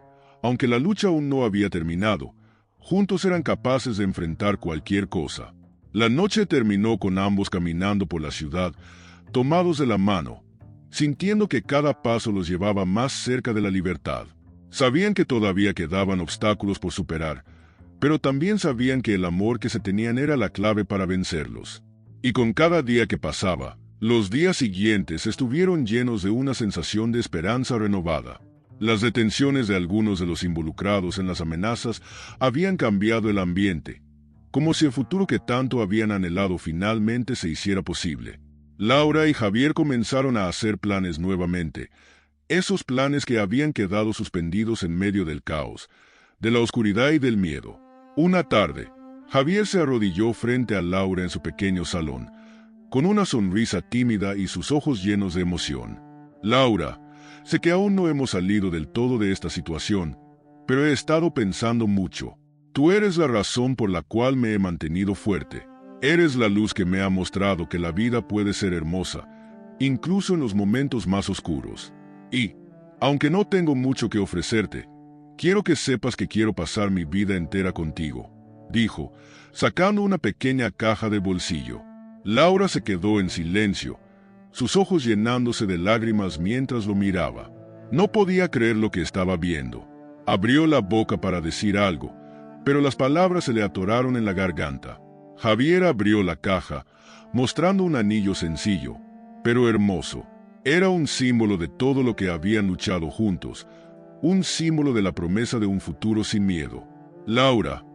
aunque la lucha aún no había terminado, juntos eran capaces de enfrentar cualquier cosa. La noche terminó con ambos caminando por la ciudad, tomados de la mano, sintiendo que cada paso los llevaba más cerca de la libertad. Sabían que todavía quedaban obstáculos por superar, pero también sabían que el amor que se tenían era la clave para vencerlos. Y con cada día que pasaba, los días siguientes estuvieron llenos de una sensación de esperanza renovada. Las detenciones de algunos de los involucrados en las amenazas habían cambiado el ambiente, como si el futuro que tanto habían anhelado finalmente se hiciera posible. Laura y Javier comenzaron a hacer planes nuevamente, esos planes que habían quedado suspendidos en medio del caos, de la oscuridad y del miedo. Una tarde, Javier se arrodilló frente a Laura en su pequeño salón, con una sonrisa tímida y sus ojos llenos de emoción. «Laura, Sé que aún no hemos salido del todo de esta situación, pero he estado pensando mucho. Tú eres la razón por la cual me he mantenido fuerte. Eres la luz que me ha mostrado que la vida puede ser hermosa, incluso en los momentos más oscuros. Y, aunque no tengo mucho que ofrecerte, quiero que sepas que quiero pasar mi vida entera contigo, dijo, sacando una pequeña caja del bolsillo. Laura se quedó en silencio, sus ojos llenándose de lágrimas mientras lo miraba. No podía creer lo que estaba viendo. Abrió la boca para decir algo, pero las palabras se le atoraron en la garganta. Javier abrió la caja, mostrando un anillo sencillo, pero hermoso. Era un símbolo de todo lo que habían luchado juntos, un símbolo de la promesa de un futuro sin miedo. «Laura,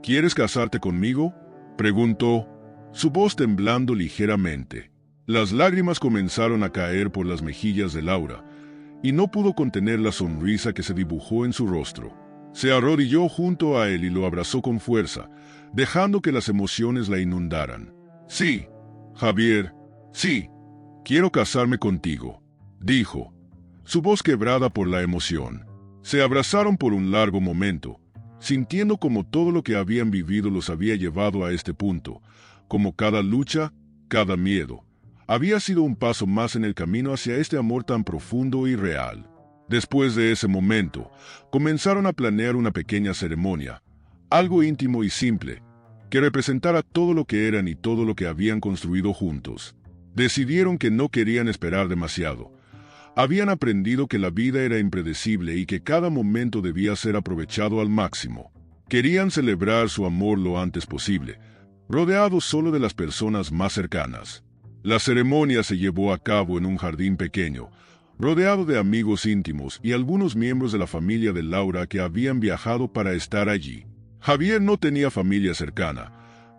¿quieres casarte conmigo?», preguntó, su voz temblando ligeramente. Las lágrimas comenzaron a caer por las mejillas de Laura, y no pudo contener la sonrisa que se dibujó en su rostro. Se arrodilló junto a él y lo abrazó con fuerza, dejando que las emociones la inundaran. «Sí, Javier, sí, quiero casarme contigo», dijo, su voz quebrada por la emoción. Se abrazaron por un largo momento, sintiendo como todo lo que habían vivido los había llevado a este punto, como cada lucha, cada miedo, había sido un paso más en el camino hacia este amor tan profundo y real. Después de ese momento, comenzaron a planear una pequeña ceremonia, algo íntimo y simple, que representara todo lo que eran y todo lo que habían construido juntos. Decidieron que no querían esperar demasiado. Habían aprendido que la vida era impredecible y que cada momento debía ser aprovechado al máximo. Querían celebrar su amor lo antes posible, rodeados solo de las personas más cercanas. La ceremonia se llevó a cabo en un jardín pequeño, rodeado de amigos íntimos y algunos miembros de la familia de Laura que habían viajado para estar allí. Javier no tenía familia cercana,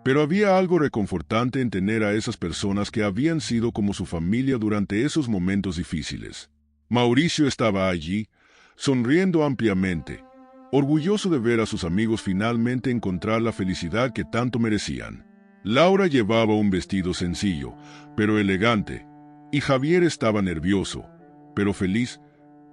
pero había algo reconfortante en tener a esas personas que habían sido como su familia durante esos momentos difíciles. Mauricio estaba allí, sonriendo ampliamente, orgulloso de ver a sus amigos finalmente encontrar la felicidad que tanto merecían. Laura llevaba un vestido sencillo, pero elegante, y Javier estaba nervioso, pero feliz,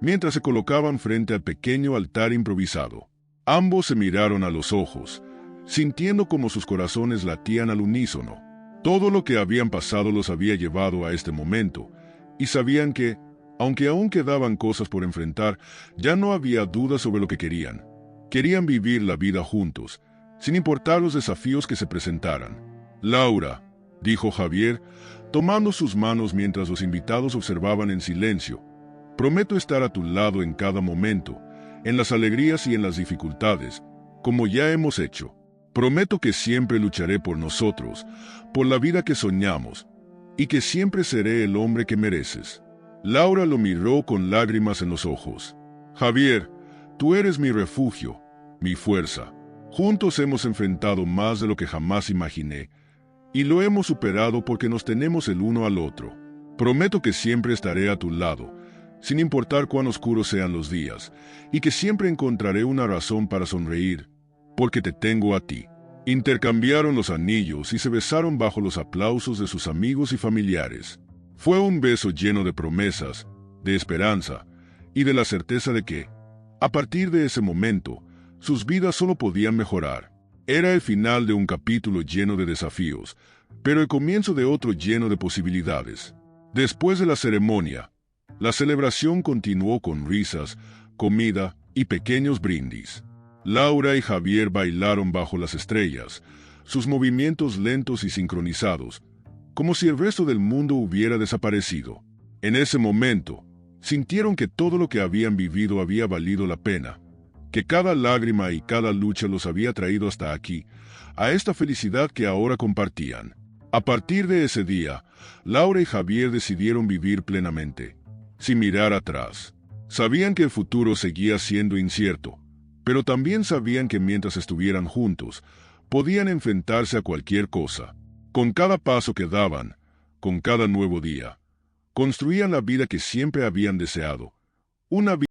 mientras se colocaban frente al pequeño altar improvisado. Ambos se miraron a los ojos, sintiendo como sus corazones latían al unísono. Todo lo que habían pasado los había llevado a este momento, y sabían que, aunque aún quedaban cosas por enfrentar, ya no había duda sobre lo que querían. Querían vivir la vida juntos, sin importar los desafíos que se presentaran. «Laura», dijo Javier, tomando sus manos mientras los invitados observaban en silencio, «prometo estar a tu lado en cada momento, en las alegrías y en las dificultades, como ya hemos hecho. Prometo que siempre lucharé por nosotros, por la vida que soñamos, y que siempre seré el hombre que mereces». Laura lo miró con lágrimas en los ojos. «Javier, tú eres mi refugio, mi fuerza. Juntos hemos enfrentado más de lo que jamás imaginé, y lo hemos superado porque nos tenemos el uno al otro. Prometo que siempre estaré a tu lado, sin importar cuán oscuros sean los días, y que siempre encontraré una razón para sonreír, porque te tengo a ti». Intercambiaron los anillos y se besaron bajo los aplausos de sus amigos y familiares. Fue un beso lleno de promesas, de esperanza, y de la certeza de que, a partir de ese momento, sus vidas solo podían mejorar. Era el final de un capítulo lleno de desafíos, pero el comienzo de otro lleno de posibilidades. Después de la ceremonia, la celebración continuó con risas, comida y pequeños brindis. Laura y Javier bailaron bajo las estrellas, sus movimientos lentos y sincronizados, como si el resto del mundo hubiera desaparecido. En ese momento, sintieron que todo lo que habían vivido había valido la pena, que cada lágrima y cada lucha los había traído hasta aquí, a esta felicidad que ahora compartían. A partir de ese día, Laura y Javier decidieron vivir plenamente, sin mirar atrás. Sabían que el futuro seguía siendo incierto, pero también sabían que mientras estuvieran juntos, podían enfrentarse a cualquier cosa. Con cada paso que daban, con cada nuevo día, construían la vida que siempre habían deseado, una vida